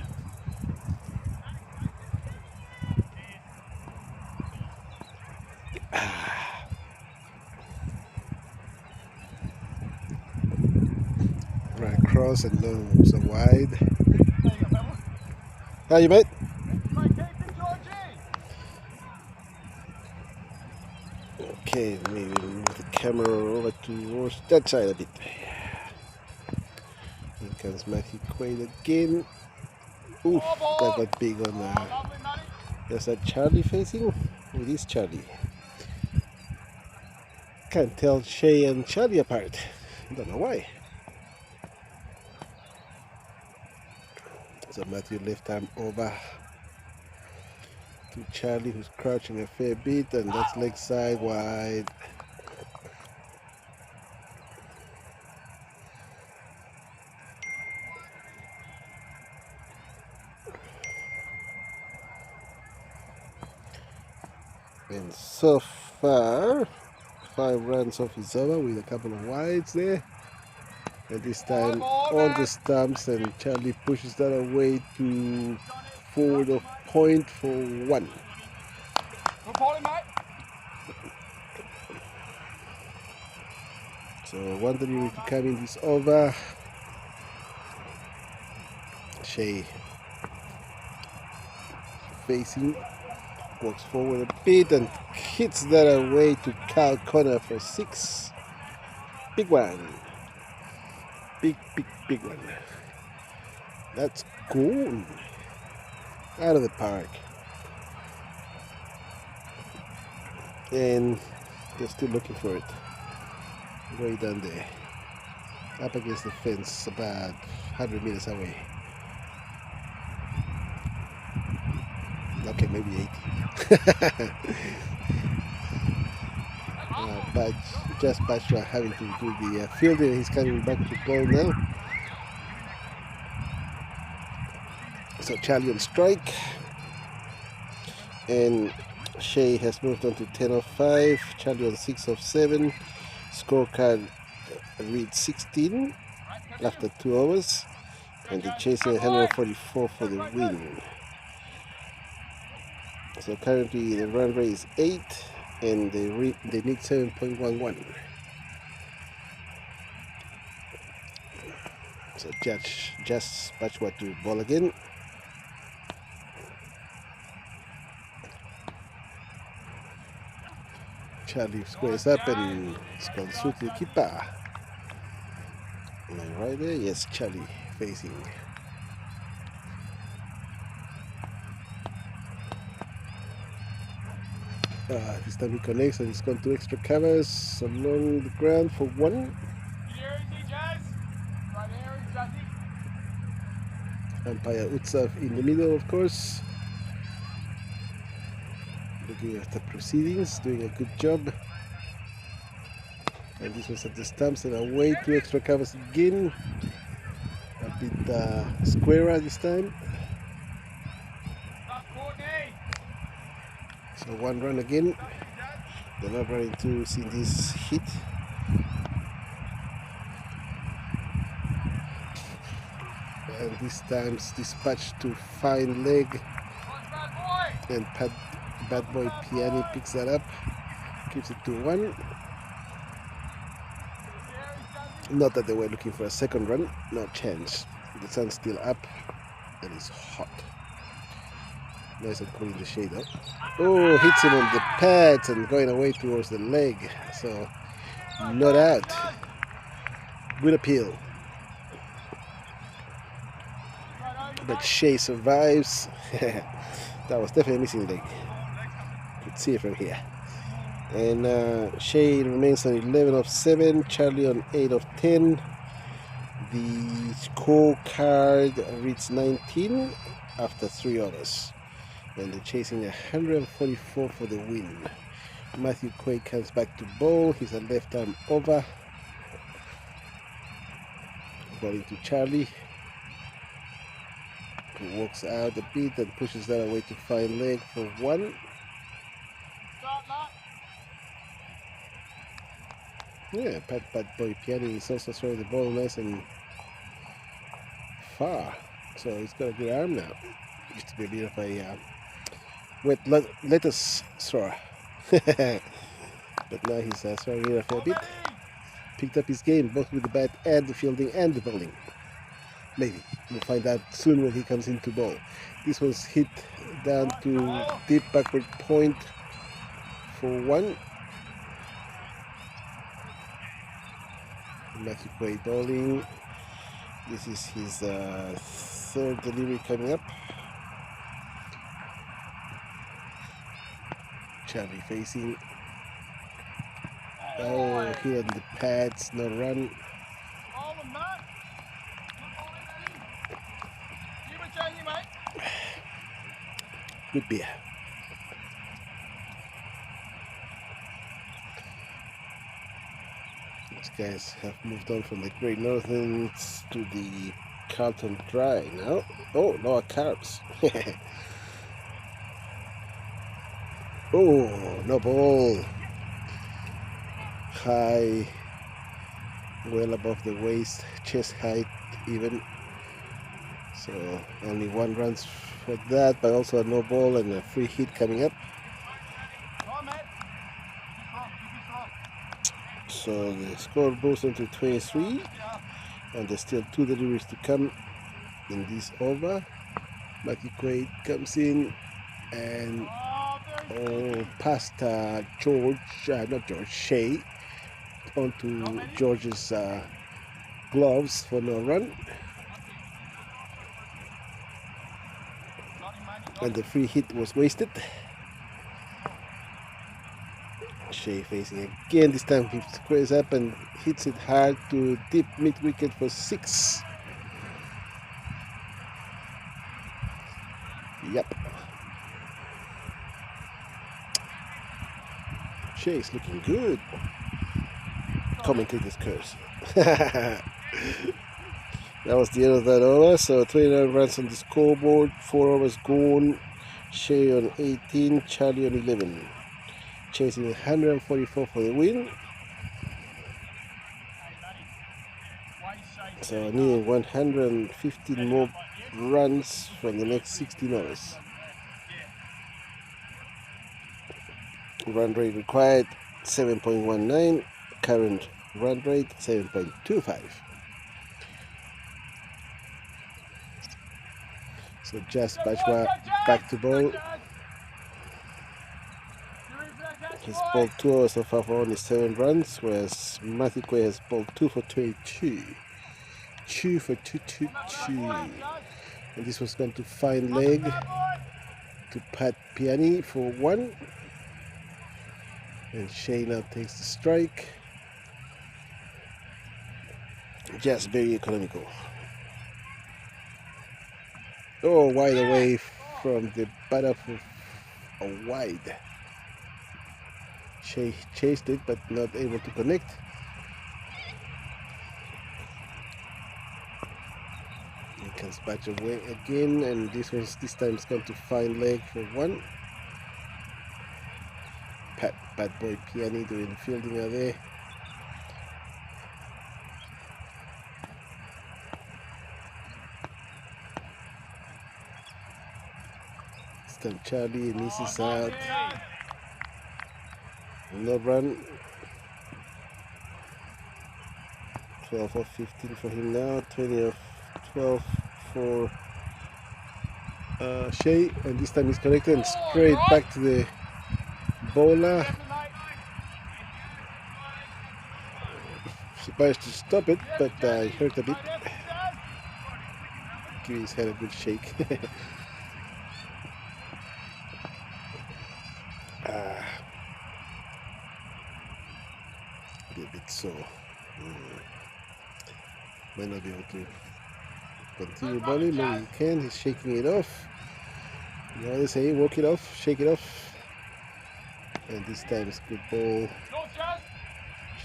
Right across and then moves a wide. How you, mate? Okay, maybe move the camera over towards that side a bit. Here comes Matthew Quaid again. Oof, that got big on there's that Charlie facing? It is Charlie. Can't tell Shea and Charlie apart. Don't know why. So Matthew left arm over to Charlie, who's crouching a fair bit, and that's leg side wide. And so far, 5 runs off his over with a couple of wides there. And this time on the stumps, and Charlie pushes that away to forward of point for 1. Good bowling, mate. So 1 delivery to come in this over. Shea facing, walks forward a bit and hits that away to Cal Connor for 6. Big one. Big one. That's gone. Out of the park. And they're still looking for it. Way down there. Up against the fence about 100 meters away. Okay, maybe 80. But just Bachra having to do the fielding. He's coming back to ball now. So Charlie on strike. And Shea has moved on to 10 of 5. Charlie on 6 of 7. Scorecard reads 16 after 2 overs. And they're chasing 144 for the win. So currently the run rate is 8. And they need 7.11. So Judge just Bachwa to ball again. Charlie squares up and it's gone through to the keeper. Am I right there? Yes, Charlie facing. This time he connects and it's gone to extra covers along the ground for 1. Umpire Utsav in the middle, of course. Looking at the proceedings, doing a good job. And this was at the stumps and away to extra covers again. A bit squarer this time. So 1 run again. They're not running 2 in this hit. And this time's dispatched to fine leg. And Bad Boy Piani picks that up. Keeps it to 1. Not that they were looking for a second run. No chance. The sun's still up. And it's hot. Nice and cool in the shade, though. Oh, hits him on the pads and going away towards the leg. So, not out. Good appeal. But Shea survives. That was definitely a missing leg. Could see it from here. And Shea remains on 11 of 7. Charlie on 8 of 10. The scorecard reads 19 after 3 overs. And they're chasing 144 for the win. Matthew Quay comes back to bowl. He's a left arm over. Bowling to Charlie, who walks out a bit and pushes that away to fine leg for 1. Yeah, Bad Boy Piani is also throwing the ball nice and far. So he's got a good arm now. Used to be a bit of a wet lettuce thrower. But now he's throwing it a fair bit. Picked up his game both with the bat and the fielding and the bowling. Maybe. We'll find out soon when he comes into bowl. This was hit down to deep backward point for 1. Matthew Quay bowling. This is his 3rd delivery coming up. Charlie facing. Oh, hit on the pads, no run. Good beer. guys have moved on from the Great Northerns to the Carlton Dry now. Oh, lower carbs. Oh, no ball. High, well above the waist, chest height even. So only 1 run for that, but also a no ball and a free hit coming up. So the score goes into 23, and there's still 2 deliveries to come in this over. Matthew Quaid comes in and past George, not George, Shea, onto George's gloves for no run. And the free hit was wasted. Shea facing again, this time he squares up and hits it hard to deep mid-wicket for 6. Yep. Shea's looking good. Commentator's curse. That was the end of that over. So 29 runs on the scoreboard, 4 overs gone. Shea on 18, Charlie on 11. Chasing 144 for the win. So needing 115 more runs from the next 16 overs. Run rate required 7.19, current run rate 7.25. So just Bajwa back to ball. He's bowled 2 overs so far for only 7 runs, whereas Matthew Quay has bowled 2 for 22. 2 for 2. And this was going to fine leg to Pat Piani for 1. And Shea now takes the strike. Just very economical. Oh, wide away from the batter for a wide. Shea chased it but not able to connect. He comes back away again, and this time it's going to fine leg for 1. Bad boy Piani doing fielding out there. This time Charlie misses out. No run. 12 of 15 for him now. 20 of 12 for Shea, and this time he's connected and straight back to the bowler. Surprised to stop it, but he hurt a bit. Give his head a good shake. Be a bit sore. Might not be able to continue bowling, maybe he can. He's shaking it off. You know they say, walk it off, shake it off. And this time it's good ball.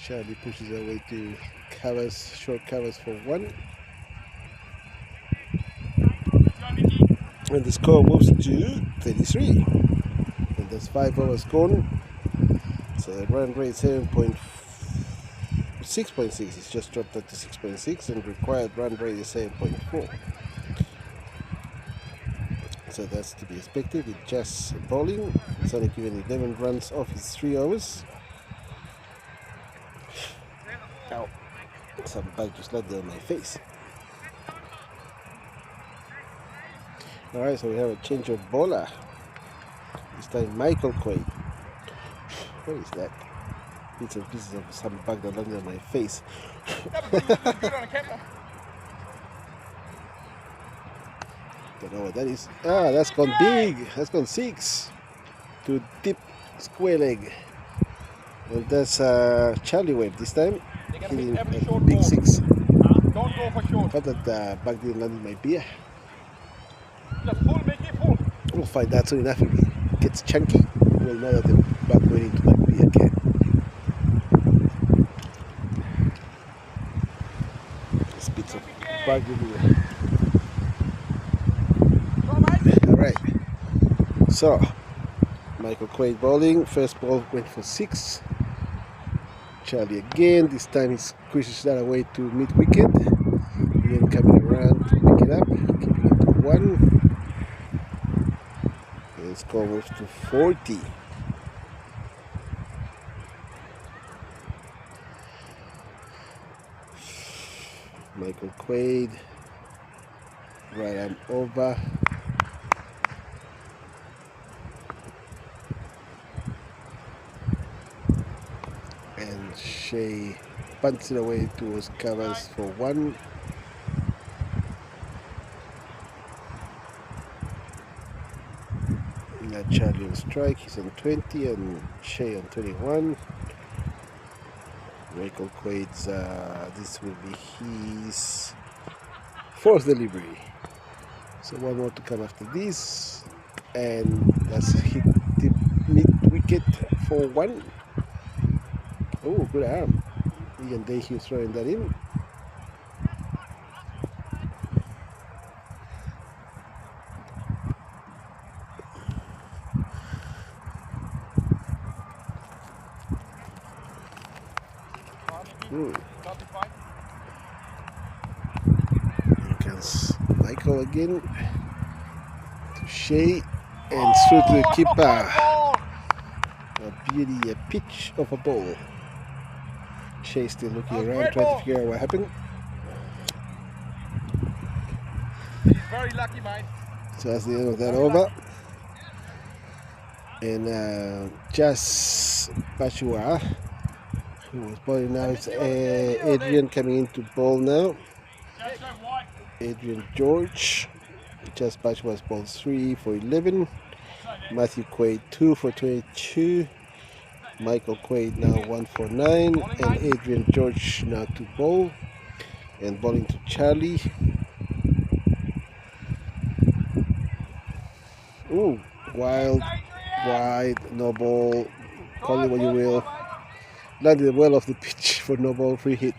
Charlie pushes away to covers, short covers for 1. And the score moves to 33. And there's 5 overs gone. So the run rate 6.6. It's just dropped up to 6.6, and required run rate is 7.4. So that's to be expected with just bowling. It's only given 11 runs off his 3 overs. Ow. Some bug just landed on my face. Alright, so we have a change of bowler. This time Michael Quaid. What is that? Bits and pieces of some bug that landed on my face. Don't know what that is. Ah, that's gone big. That's gone 6 to deep square leg. And that's Charlie Webb this time. Hitting a big 6. Don't go for short. Thought that bug didn't land in my beer. Just pull, make it pull. We'll find out soon enough. If it gets chunky, we'll know that the bug went into my beer can. bits of bug everywhere. Alright, so Michael Quaid bowling. First ball went for 6. Charlie again. This time he squishes that away to mid wicket. Then coming around to pick it up, keeping it to 1. And score moves to 40. Michael Quaid, right arm over. And Shea punts it away towards covers for 1. Now Charlie on strike, he's on 20 and Shea on 21. Michael Quaid's, this will be his 4th delivery. So 1 more to come after this. And that's hit the mid wicket for 1. Oh, good arm. Ian Dahey throwing that in. Here comes Michael again to Shea and through to the keeper. A beauty, a pitch of a ball. Shea still looking around, trying to figure out what happened. He's very lucky, mate. So that's the end of that over. And just Bashua, who was bowling now, it's Adrian coming into bowl now. Adrian George. Just Bashua's ball 3 for 11. Matthew Quaid 2 for 22. Michael Quaid now 1 for 9. And Adrian George now to bowl. And bowling to Charlie. Ooh, wild, wide, no ball, call it what you will. Landed well off the pitch for no ball, free hit.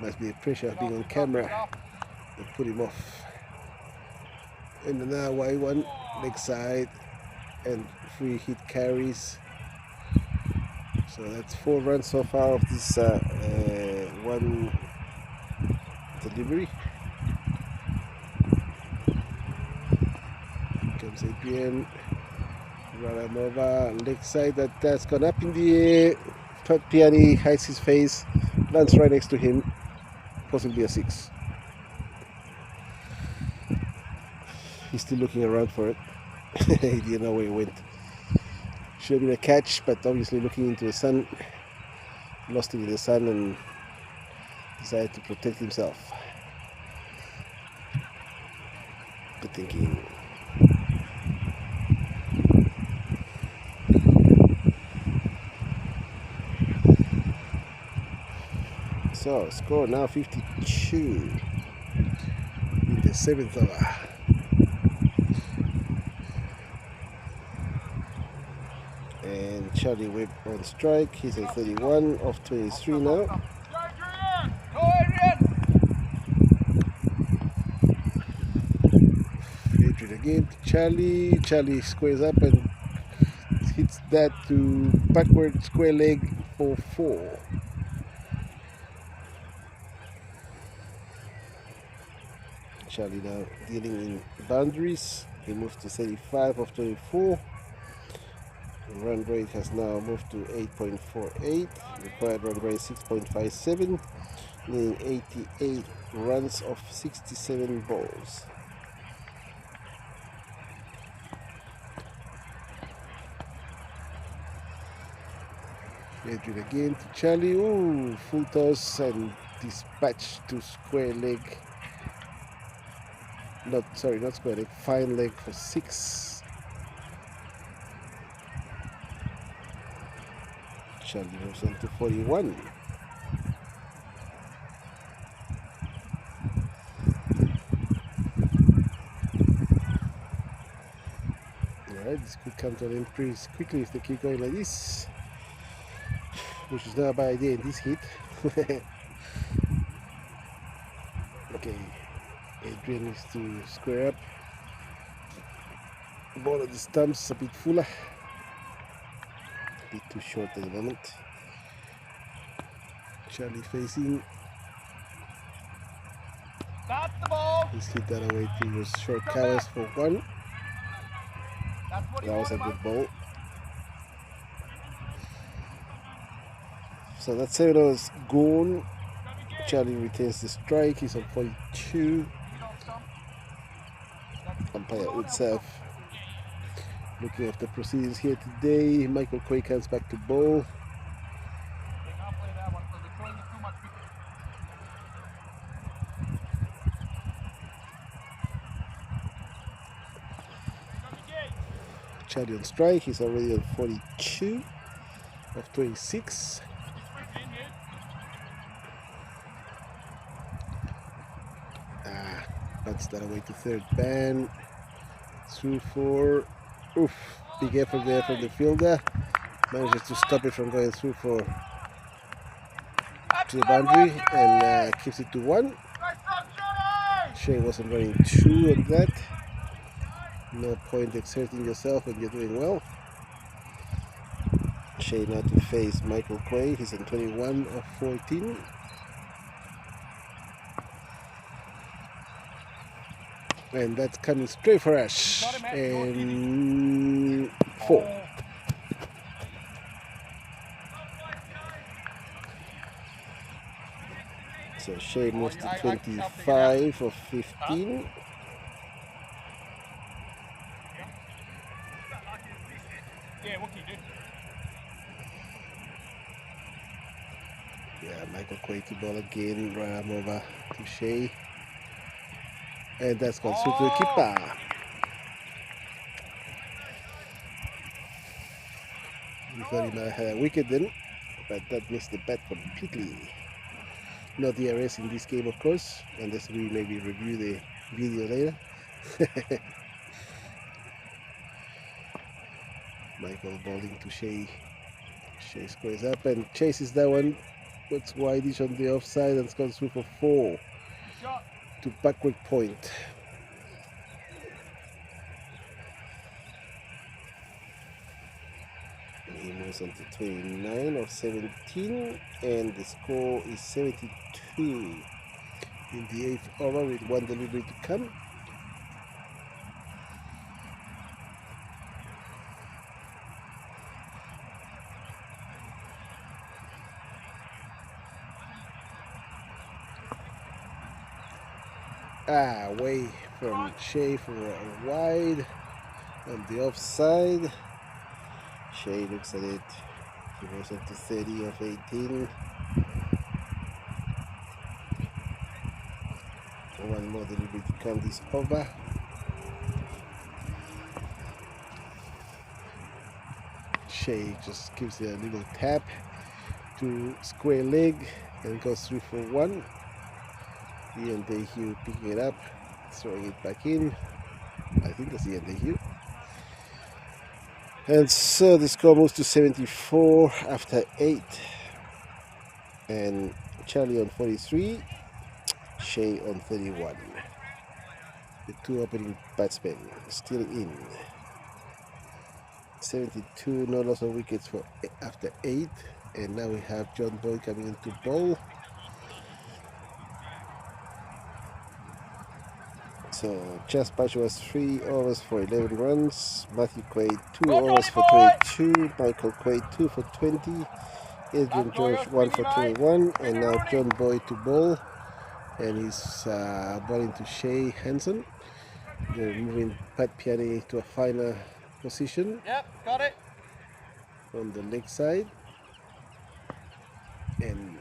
Must be a pressure of being on camera that put him off. And now Y1, leg side, and free hit carries. So that's 4 runs so far of this 1 delivery. Here comes APN, right arm over, leg side, that's gone up in the air. Todd Piani hides his face, lands right next to him, possibly a 6. He's still looking around for it. He didn't know where it went. Should have been a catch, but obviously looking into the sun, lost it in the sun and decided to protect himself. Good thinking. So score now 52 in the 7th over. And Charlie Webb on strike, he's at 31 off 23 now. Adrian again to Charlie. Charlie squares up and hits that to backward square leg for 4. Charlie now dealing in boundaries. He moves to 35 of 24. Run rate has now moved to 8.48. Required run rate 6.57. Needing 88 runs of 67 balls. Adrian again to Charlie. Ooh, full toss and dispatch to square leg. Not square leg, fine leg for 6. Charlie moves on to 41. Alright, This could come to an end pretty quickly if they keep going like this, which is not a bad idea in this heat. Okay, Adrian needs to square up. Ball of the stumps a bit fuller, a bit too short at the moment. Charlie facing. That's the ball. He's hit that away to short covers for one. That's what That was a good ball. So that 7 overs gone. Charlie retains the strike. He's on 42. Umpire Utsav looking after proceedings here today. Michael Quay comes back to bowl. Charlie on strike. He's already on 42 of 26. Bats that away to third man. Through for. Oof. Big effort there from the fielder. Manages to stop it from going through for to the boundary and keeps it to 1. Shea wasn't running 2 on that. No point exerting yourself when you're doing well. Shea now to face Michael Quay. He's on 21 of 14. And that's coming straight for us. And 4. So Shea moves to 25 of 15. Yeah, what can you do? Yeah, Michael Quay to ball again. Right arm over to Shea. And that's gone through to the keeper. We thought he might have had a wicket then, but that missed the bat completely. No DRS in this game, of course, unless we maybe review the video later. Michael bowling to Shea. Shea squares up and chases that one. Puts wideish on the offside and it's gone through for 4. To backward point. He moves on to 29 of 17 and the score is 72 in the 8th over with 1 delivery to come. Away from Shea for a wide on the offside. Shea looks at it. He goes up to 30 of 18. One more delivery to come this over. Shea just gives it a little tap to square leg and goes through for 1. Ian Dayhue picking it up, throwing it back in. I think that's Ian Dayhue. And so the score moves to 74 after 8. And Charlie on 43, Shea on 31. The 2 opening batsmen still in. 72, no loss of wickets for after 8. And now we have John Boyd coming into bowl. So Jas Bash was 3 overs for 11 runs. Matthew Quay 2 overs for 22. Michael Quay 2 for 20. Adrian George 1 for 21. And now John Boyd to bowl. And he's bowling to Shea Hanson. They're moving Pat Piani to a finer position. Yep, got it. On the leg side. And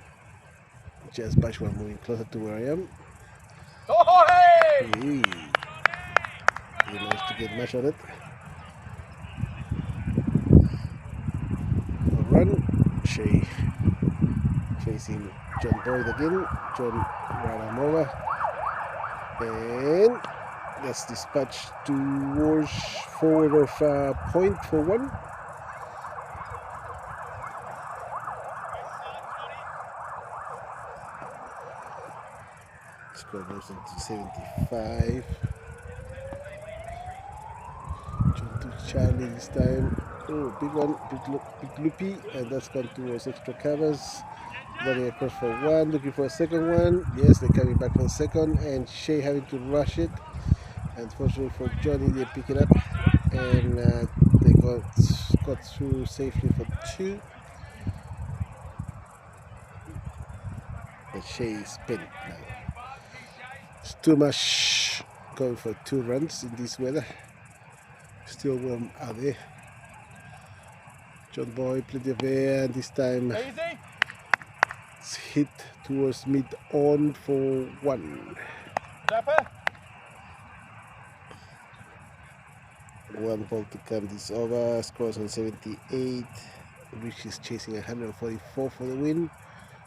Jas Bash was moving closer to where I am. Oh, hey! He managed to get much on it. A run. Shea facing John Boyd again. John right arm over. And That's dispatched towards forward of point for 1. Score goes into 75. To Charlie this time. Oh, big one, big loopy, and that's gone towards extra covers. Running across for 1, looking for a second one. Yes, they're coming back for a second, and Shea having to rush it. Unfortunately for Johnny, they pick it up, and they got through safely for 2. But Shea is spent now. It's too much going for 2 runs in this weather. Still warm out there. John Boy, plenty of air, and this time Easy. it's hit towards mid-on for 1. Zapper. 1 ball to come this over. Scores on 78. Richies chasing 144 for the win.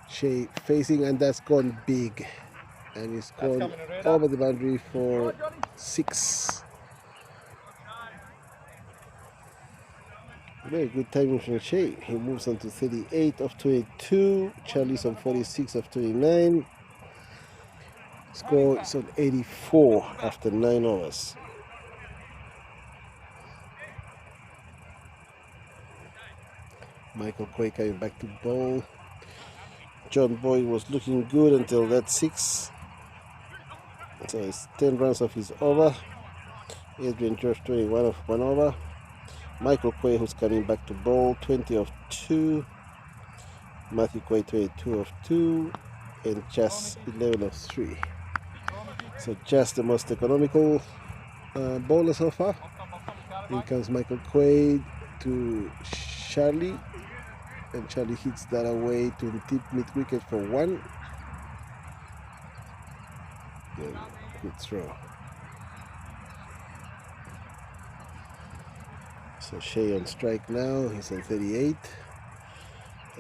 Shea facing, and that's gone big. And it's gone over the boundary for 6. Very good timing from Shea. He moves on to 38 of 22. Charlie's on 46 of 29. Score is on 84 after 9 overs. Michael Quay coming back to bowl. John Boy was looking good until that 6. So it's 10 runs off his over. Adrian George 21 of 1 over. Michael Quay, who's coming back to bowl, 20 of 2. Matthew Quay 22 of 2. And just 11 of 3. So just the most economical bowler so far. In comes Michael Quay to Charlie. And Charlie hits that away to the deep mid-wicket for 1. And good throw. So Shea on strike now. He's on 38.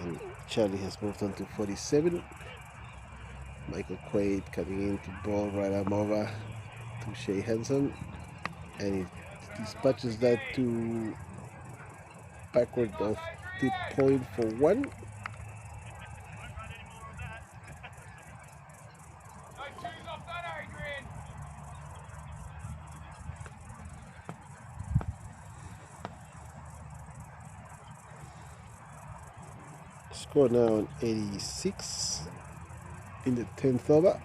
And Charlie has moved on to 47. Michael Quaid coming in to bowl right arm over to Shea Hanson. And he dispatches that to backward of deep point for 1. Score now on 86 in the 10th over.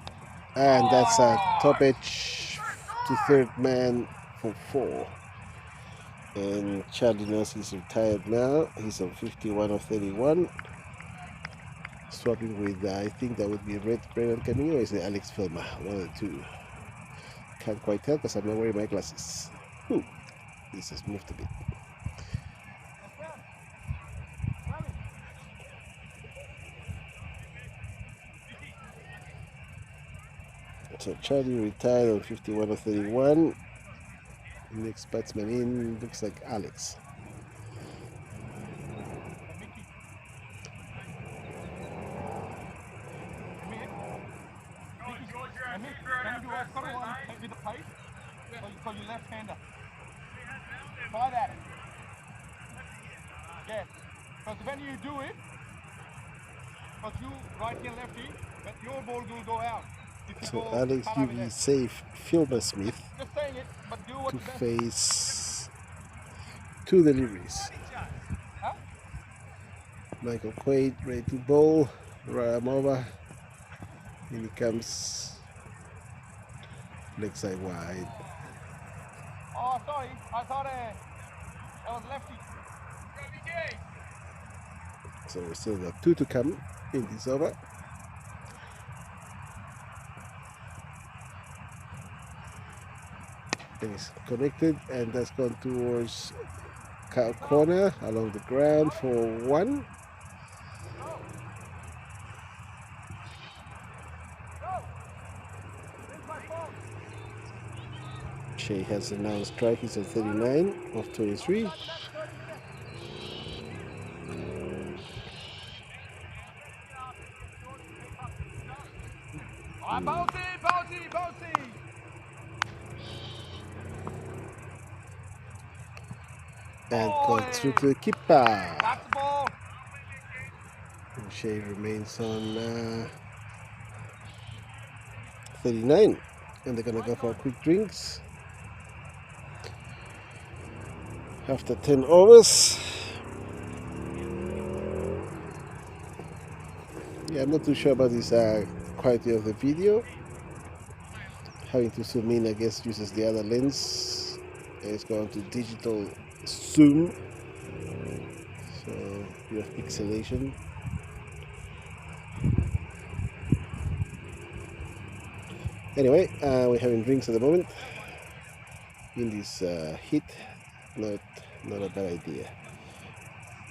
And that's a top edge to third man for 4. And Charlie knows he's retired now. He's on 51 of 31. Swapping with, I think that would be Red Brennan coming, or is it Alex Filmer? One of the 2. Can't quite tell because I'm not wearing my glasses. This has moved a bit. So Charlie retired on 51 of 31. Next batsman in looks like Alex. So you left-hander. Try that. Yeah. Because when you do it, because you right-hand lefty, but your ball will go out. So Alex UV safe Filmer Smith Just saying it, but do what to you face 2 deliveries. Huh? Michael Quaid ready to bowl. Right arm over. In he comes. Leg side wide. Oh, sorry. I thought that was lefty. So we still got 2 to come in this over. And it's connected, and that's gone towards cow corner along the ground for 1. Shea has a now strike. He's at 39 of 23. Bouncy, bouncy, bouncy. And gone through to the keeper. That's the ball. Shea remains on 39. And they're going to go for quick drinks. After 10 overs. Yeah, I'm not too sure about this quality of the video. Having to zoom in, I guess, uses the other lens. And it's going to digital zoom. So you have pixelation. Anyway, we're having drinks at the moment. In this heat, not a bad idea.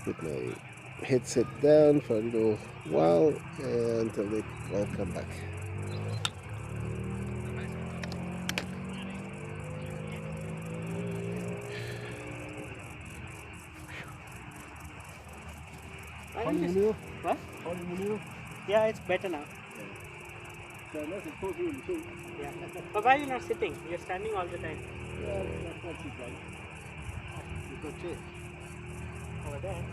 Put my headset down for a little while until they all come back. What? Yeah, it's better now. Yeah. But why are you not sitting? You're standing all the time. Yeah, that's not too bad. You've got chair. Over there.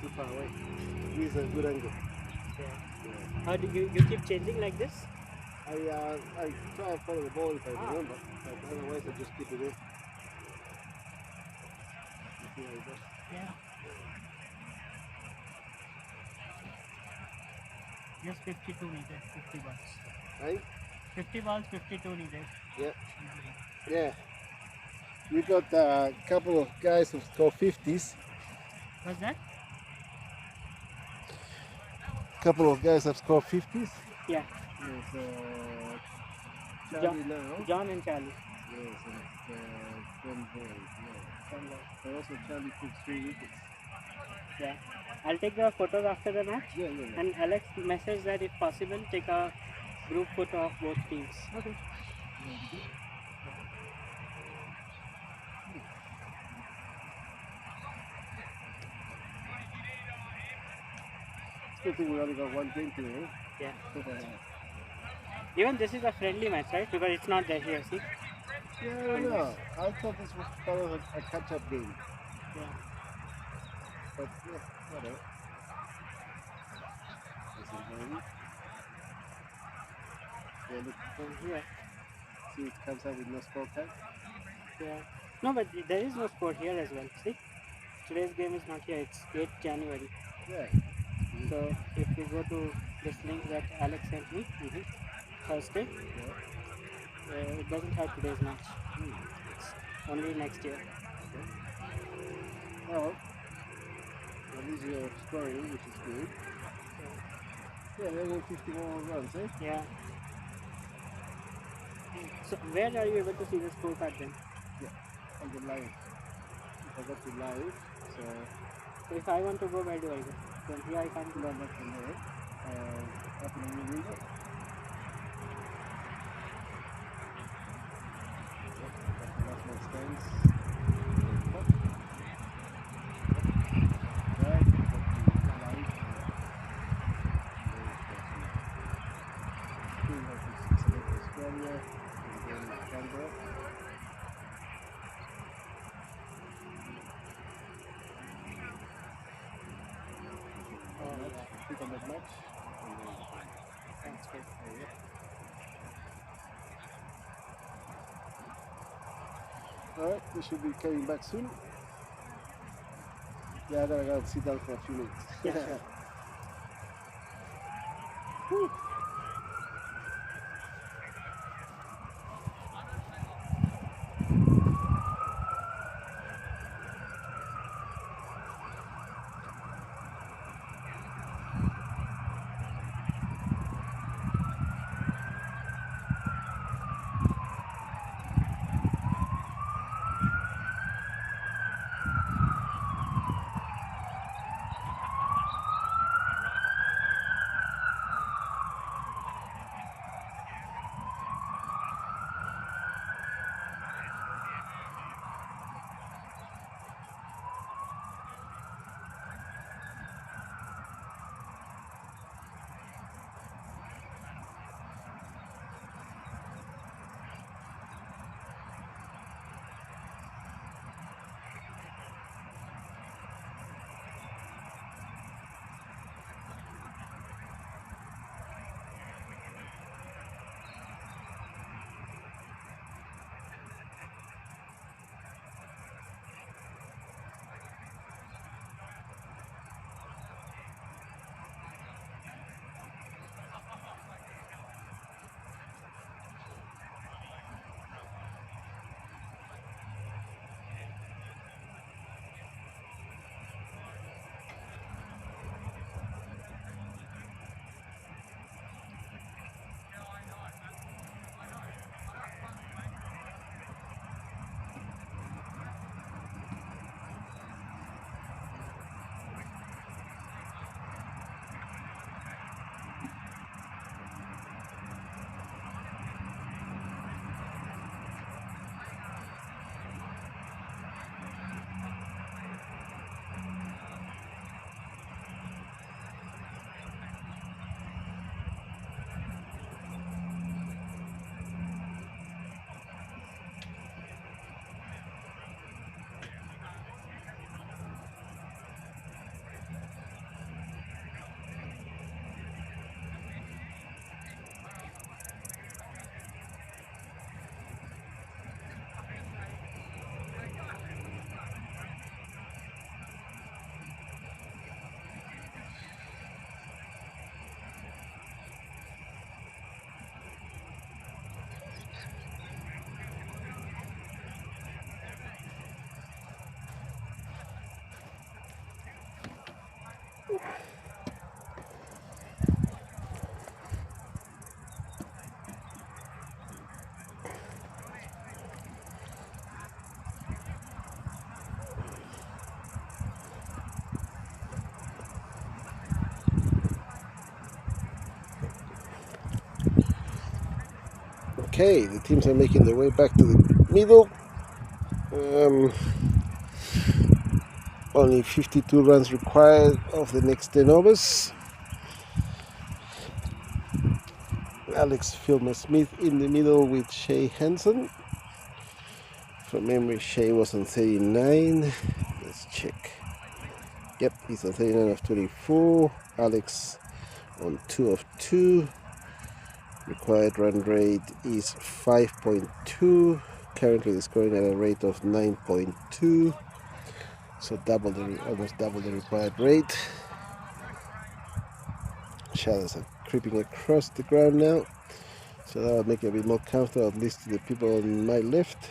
Too far away. This is a good angle. Yeah. How do you keep changing like this? I try and follow the ball if I remember, but otherwise I just keep it in. Yeah. Just 52 needed, 50 balls. Right? 50 balls, 52 needed. Yeah. Yeah. We got a couple of guys who score 50s. What's that? Couple of guys have scored 50s. Yeah. There's Charlie now. John and Charlie. Yes, and Ben Boyd. And also Charlie took 3 wickets. Yeah. I'll take the photos after the match. Yeah. And Alex message that if possible, take a group photo of both teams. Okay. Still think we only got one game today. Yeah. Even this is a friendly match, right? Because it's not there here, see? Yeah, I don't know. I thought this was part of a catch-up game. Yeah. But yeah, whatever. Look from here. See, it comes out with no score tag. Yeah. No, but there is no score here as well. See? Today's game is not here. It's 8th January. Yeah. So if we go to this link that Alex sent me, Thursday, it doesn't have today's match. It's only next year. Well, at least you're scoring, which is good. Yeah, they won 50 more runs, eh? Yeah. So where are you able to see the scorecard then? Yeah, on the live. If I got to live, so if I want to go, where do I go? From here I can't go. not from there. Up in the new window. That's my stance. Right, live. Australia, and then Canberra. Click on that match. That's good. Alright, we should be coming back soon. Yeah, I gotta go and sit down for a few minutes. Yeah, sure. Whew. Okay, the teams are making their way back to the middle. Only 52 runs required of the next 10 overs. Alex Filmer Smith in the middle with Shea Hansen. From memory, Shea was on 39. Let's check. Yep, he's on 39 of 24. Alex on 2 of 2. Required run rate is 5.2. Currently, they're scoring at a rate of 9.2. So almost double the required rate. Shadows are creeping across the ground now. So that will make it a bit more comfortable, at least to the people on my left.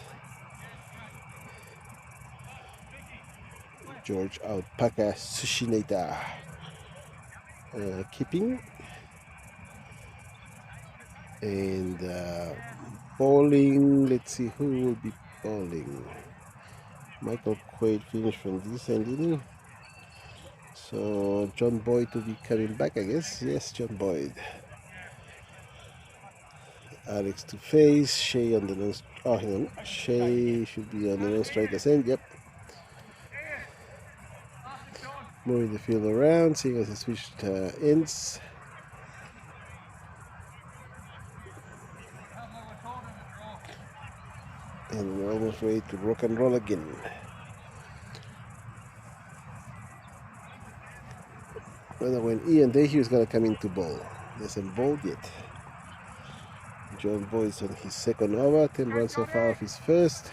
George Alpaca Sushineta keeping. And bowling, let's see who will be bowling. Michael Quaid finished from this end, didn't he? So John Boyd will be coming back, I guess. Yes, John Boyd. Alex to face, Shea on the nose. Oh, hang on. Shea should be on the nose striker's end. Yep. Moving the field around, seeing as he switched ends. And we're almost ready to rock and roll again. Whether when Ian Dahue is going to come into bowl. He hasn't bowled yet. John Boyd's on his second over, 10 runs so far of his first.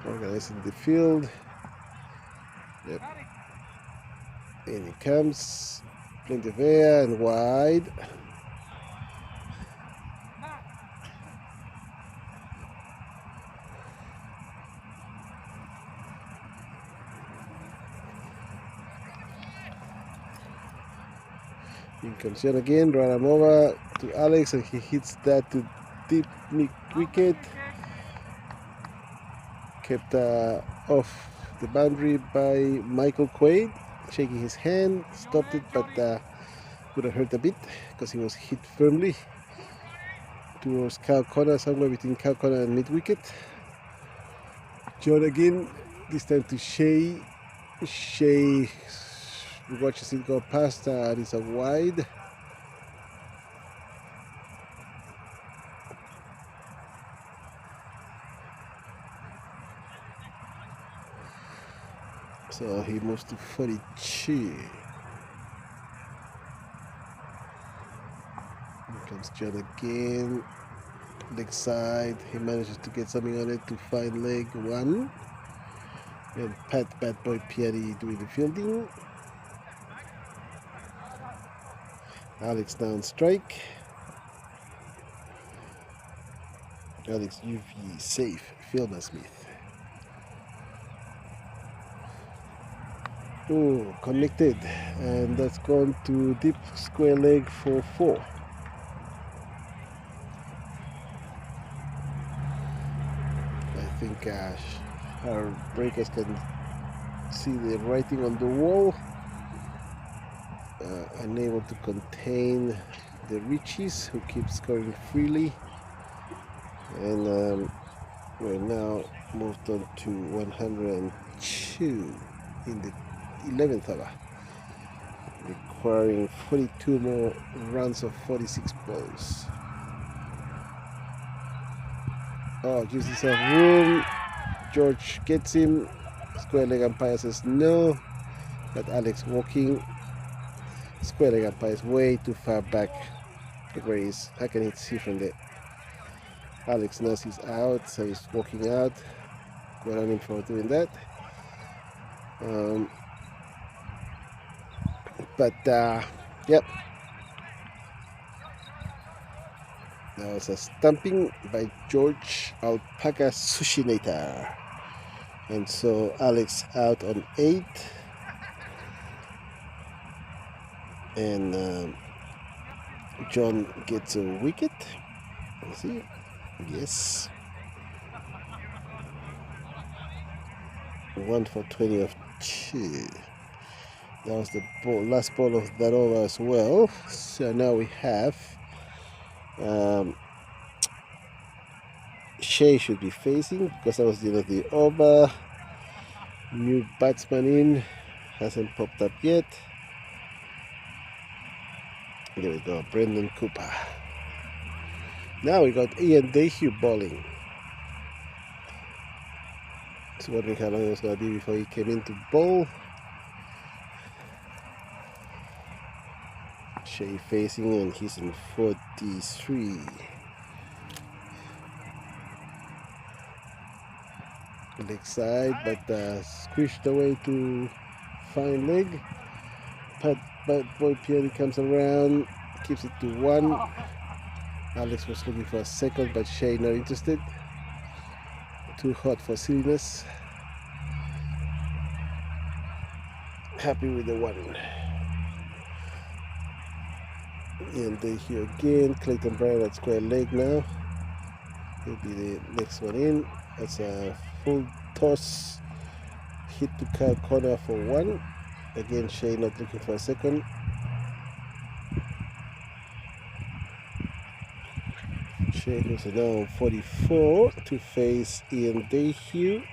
Organizing the field. Yep. In he comes. Plenty of air and wide. In comes John again, run him over to Alex, and he hits that to deep mid wicket. Kept off the boundary by Michael Quaid, shaking his hand, stopped it, but would have hurt a bit because he was hit firmly towards cow corner, somewhere between cow corner and mid wicket. John again, this time to Shea. Shea watches it go past, it is a wide. So he moves to 42. Here comes John again. Leg side. He manages to get something on it to find leg one. And Pat Bad Boy Piatti doing the fielding. Alex down strike. Alex UV safe. Filmer Smith. Oh, connected, and that's gone to deep square leg for 4. I think our breakers can see the writing on the wall. Unable to contain the Richies, who keep scoring freely, and we're now moved on to 102 in the 11th over, requiring 42 more runs of 46 balls. Oh, gives himself room. George gets him. Square leg umpire says no, but Alex walking. Square leg umpire is way too far back. Look where he is. How can he see from there? Alex knows he's out, so he's walking out. Good on him for doing that. Yep. That was a stumping by George Alpaca Sushineta. And so Alex out on 8. And John gets a wicket. Let's see. Yes. 1 for 20 of 2. That was the last ball of that over as well. So now we have Shea should be facing because that was the end of the over. New batsman in, hasn't popped up yet. There we go, Brendan Cooper. Now we got Ian Dayhue bowling. Just wondering how long it was going to be before he came in to bowl. Shea facing and he's in 43. Leg side, but squished away to fine leg. But Boy Pierre comes around, keeps it to 1. Alex was looking for a second, but Shea not interested. Too hot for silliness. Happy with the 1. And they here again. Clayton Bryan at square leg now. He'll be the next one in. That's a full toss. Hit to Kyle corner for 1. Again, Shea not looking for a second. Shea goes now 44 to face Ian Dayhue.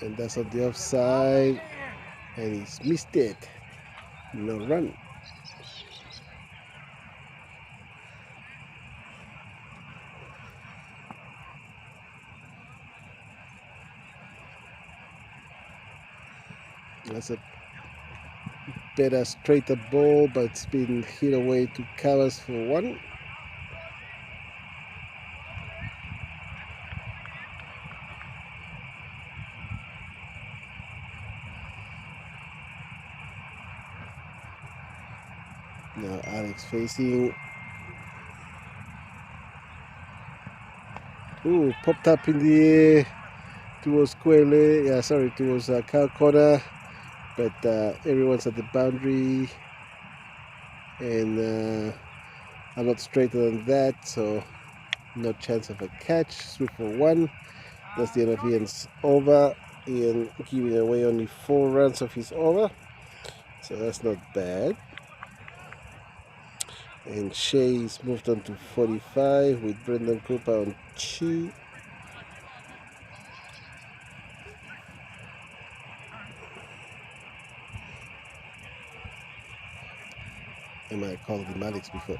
And that's on the offside. And he's missed it. No run. That's a better straighter ball, but it's been hit away to covers for 1. Now Alex facing. Ooh, popped up in the air towards square leg. Yeah, sorry, towards Kyle corner. But everyone's at the boundary. And a lot straighter than that, so no chance of a catch. Sweep for 1. That's the end of Ian's over. Ian giving away only 4 runs of his over, so that's not bad. And Shea's moved on to 45 with Brendan Cooper on 2. I might have called him Alex before.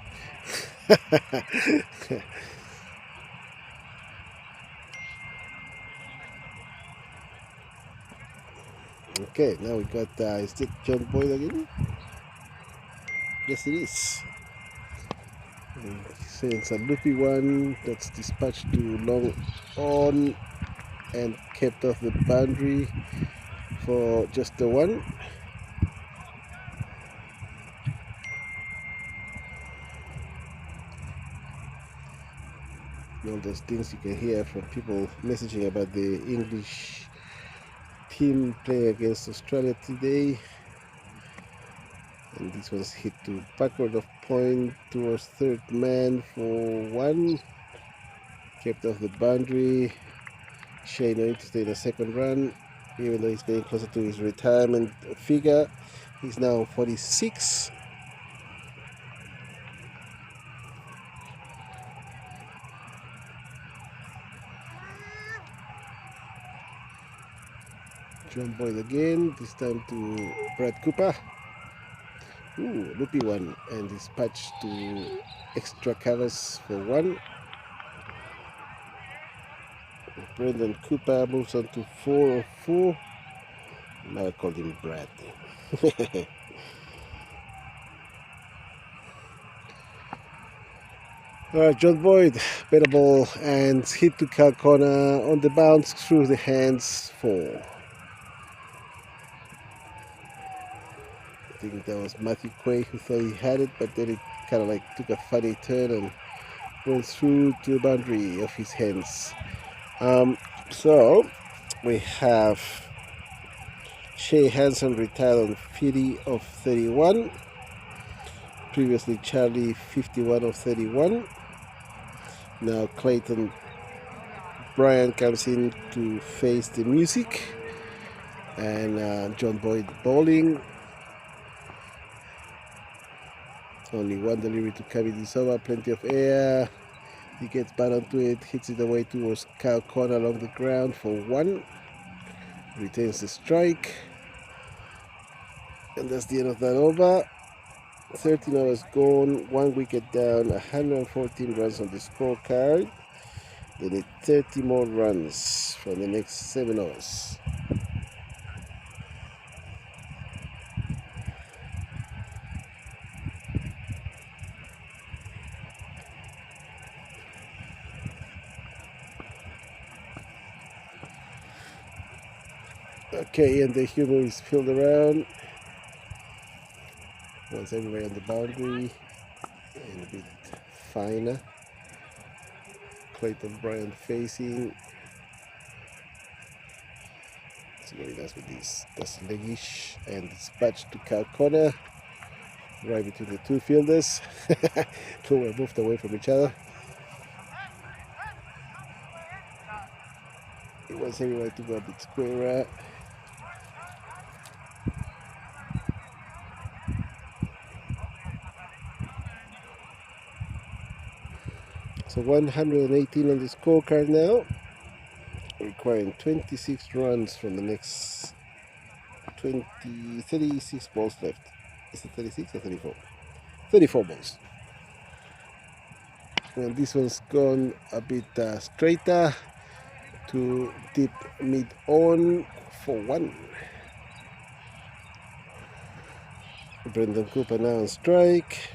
Okay, now we got, is it John Boyd again? Yes, it is. So it's a loopy one that's dispatched to long on and kept off the boundary for just the 1. All those things you can hear from people messaging about the English team playing against Australia today. And this was hit to backward of point towards third man for 1. Kept off the boundary. Shea no interested in a second run, even though he's getting closer to his retirement figure. He's now 46. John Boyd again, this time to Brad Cooper. Ooh, loopy one, and dispatched to extra covers for 1. Brendan Cooper moves on to 4 of 4. Now I called him Brad. Alright, John Boyd, better ball, and hit to Cal corner on the bounce through the hands 4. I think that was Matthew Quay who thought he had it, but then it kind of like took a funny turn and went through to the boundary of his hands. So we have Shea Hansen retired on 50 of 31. Previously Charlie 51 of 31. Now Clayton Bryan comes in to face the music, and John Boyd bowling. Only one delivery to Kavidisova, plenty of air. He gets back onto it, hits it away towards Kyle Connor along the ground for 1. Retains the strike. And that's the end of that over. 13 overs gone, 1 wicket down, 114 runs on the scorecard. They need 30 more runs for the next 7 overs. Okay, and the humor is filled around. Wants everybody on the boundary and a bit finer. Clayton Bryant facing. See what he does with this. That's leggish and dispatched to Cal Corner. Right between the 2 fielders. Two were moved away from each other. He wants everybody to go a bit squarer. So 118 on the scorecard now, requiring 26 runs from the next 36 balls left. Is it 36 or 34? 34 balls. And this one's gone a bit straighter to deep mid on for 1. Brendan Cooper now on strike.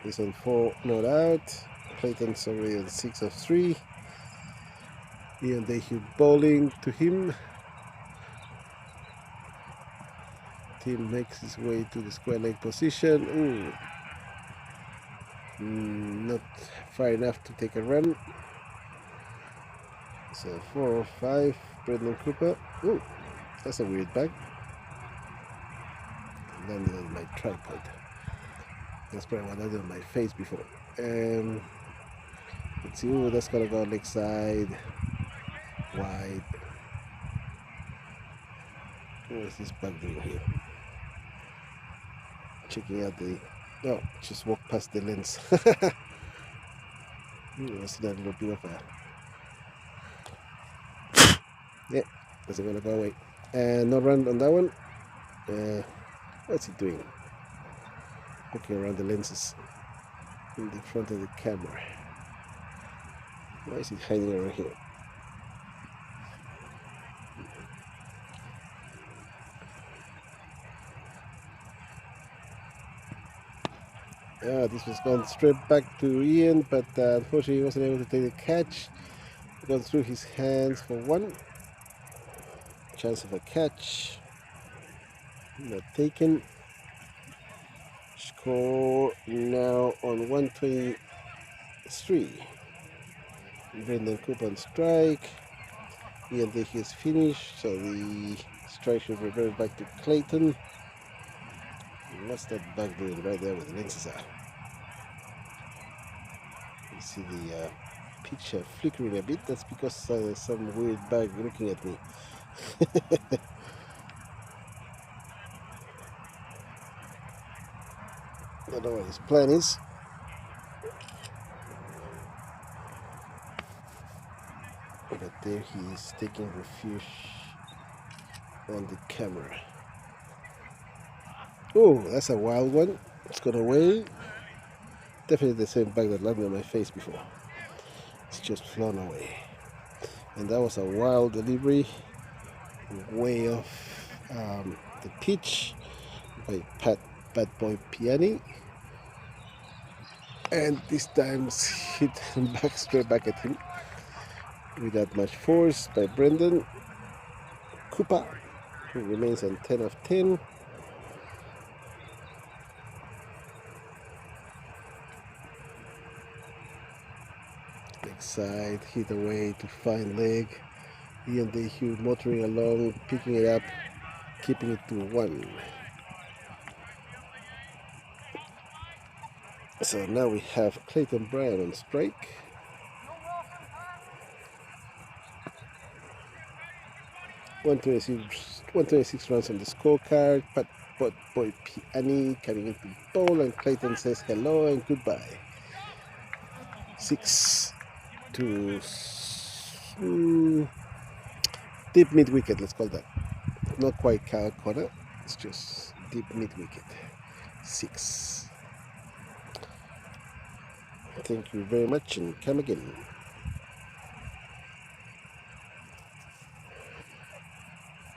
He's on 4 not out. Clayton's already on 6 of 3. Ian Dayhue bowling to him. Tim makes his way to the square leg position. Not far enough to take a run. So 4 or 5, Brendan Cooper. That's a weird bag. Landed on my tripod. That's probably what landed on my face before. Let's see. That's gonna go leg side, wide. What is this bug doing here? Checking out the. No, just walk past the lens. Let's see that little bit of a. Yeah, doesn't gonna go away. And no run on that one. What's he doing? Looking around the lenses in the front of the camera. Why is it hiding around here? This was gone straight back to Ian, but unfortunately he wasn't able to take the catch. Gone through his hands for 1. Chance of a catch. Not taken. Score now on 123. Brendan Cooper on strike. Ian Dayhue is finished, so the strike should revert back to Clayton. What's that bug doing right there where the lenses are? You see the picture flickering a bit. That's because some weird bug looking at me. I don't know what his plan is. But there he is taking refuge on the camera. That's a wild one. It's gone away. Definitely the same bag that landed on my face before. It's just flown away. And that was a wild delivery, way off the pitch by Bad Boy Piani. And this time hit straight back at him without much force by Brendan Cooper, who remains on 10 of 10. Leg side, hit away to fine leg. Ian Dayhue motoring along, picking it up, keeping it to 1. So now we have Clayton Bryant on strike. $126 runs on the scorecard, but Bad Boy Piani coming into the bowl, and Clayton says hello and goodbye. 6 to deep mid wicket, let's call that. Not quite cow corner, it's just deep mid wicket. 6. Thank you very much and come again.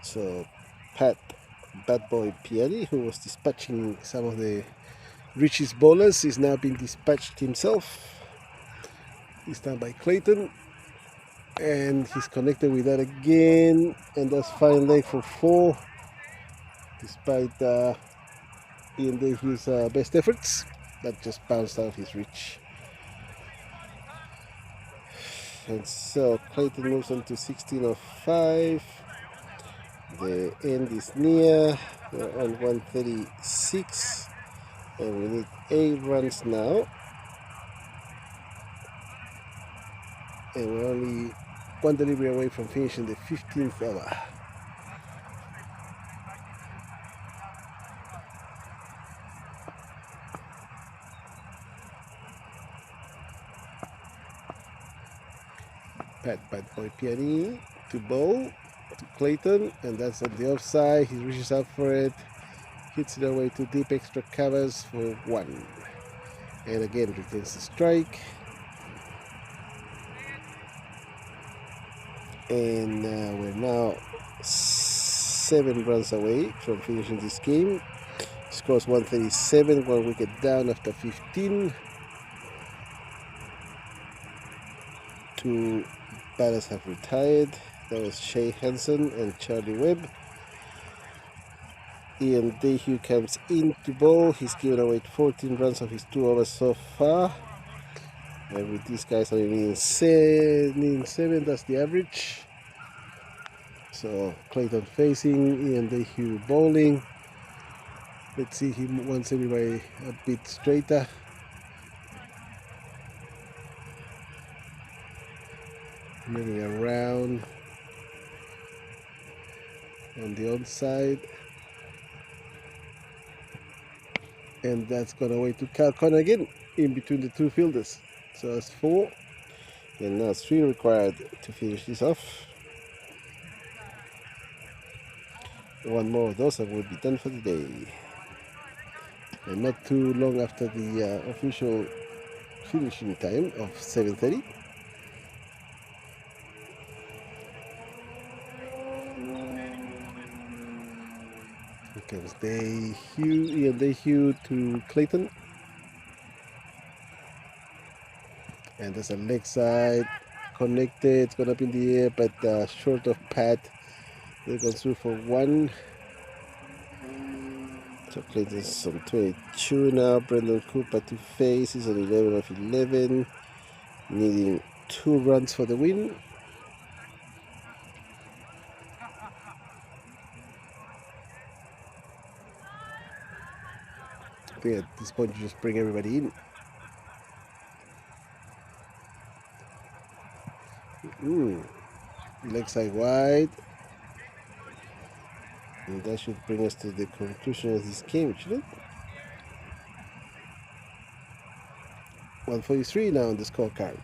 So Pat Bad Boy Piani, who was dispatching some of the Richies bowlers, is now being dispatched himself. He's done by Clayton, and he's connected with that again, and that's fine leg for 4 despite Ian Dayhue's best efforts. That just bounced out of his reach. And so Clayton moves on to 16 of 5. The end is near. We're on 136, and we need 8 runs now. And we're only 1 delivery away from finishing the 15th over. Pat Bad Boy Piani to bowl to Clayton, and that's at the offside. He reaches out for it, hits it away to deep, extra covers for 1, and again retains the strike. And we're now 7 runs away from finishing this game. Scores 137, 1 wicket down after 15. 2 batters have retired. That was Shea Hansen and Charlie Webb. Ian Dayhue comes in to bowl. He's given away 14 runs of his 2 overs so far. And with these guys only needing 7, that's the average. So Clayton facing, Ian Dayhue bowling. Let's see, he wants everybody a bit straighter. Moving around on the onside, and that's gone away to Cal Connor again in between the 2 fielders. So that's 4, and now 3 required to finish this off. 1 more of those and we'll be done for the day, and not too long after the official finishing time of 7:30. Here comes Dayhue, Ian Dayhue to Clayton, and there's a leg side connected. It's gone up in the air, but short of Pat. They go through for 1. So Clayton's on 22 now. Brendan Cooper to face is on 11 of 11, needing 2 runs for the win. I think at this point you just bring everybody in. Leg side wide, and that should bring us to the conclusion of this game, shouldn't it? 143 now on the scorecard.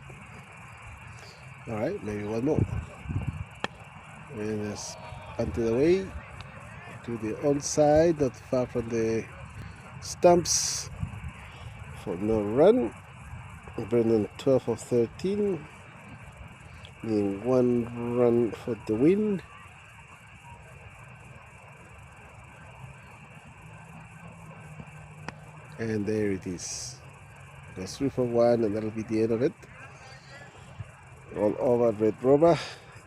Alright, maybe 1 more. And that's punted away to the onside, not far from the stumps for no run. Brendan 12 of 13, needing 1 run for the win. And there it is. Goes through for 1, and that'll be the end of it. All over Red Rover,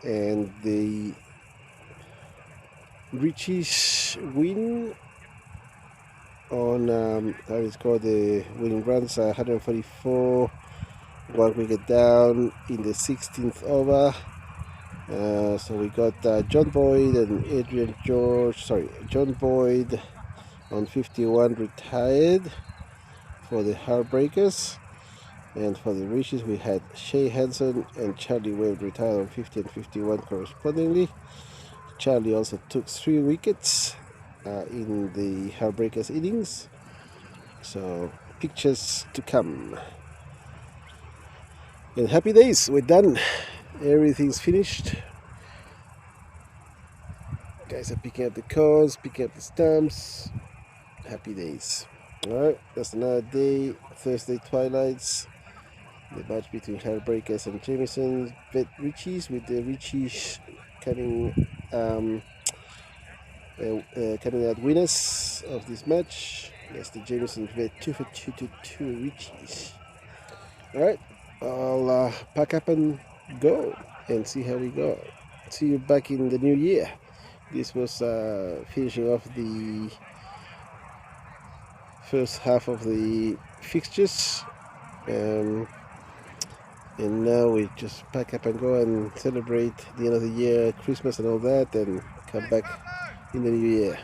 and the Richies win on how it's called, the winning runs 144, 1 wicket down in the 16th over. So we got John Boyd and Adrian George, John Boyd on 51 retired for the Heartbreakers, and for the Richies we had Shea Hansen and Charlie Webb retired on 50 and 51 correspondingly. Charlie also took 3 wickets, in the Heartbreakers innings. So pictures to come. And happy days, we're done. Everything's finished. Guys are picking up the cards, picking up the stamps. Happy days. Alright, that's another day. Thursday twilights. The match between Heartbreakers and Jamison. Bet Richies, with the Richies coming coming out winners of this match. That's the Jamison bet 2 for 2 to 2 Richies. Alright, I'll pack up and go and see how we go. See you back in the new year. This was finishing off the first half of the fixtures, and now we just pack up and go and celebrate the end of the year, Christmas and all that, and come back in the new year.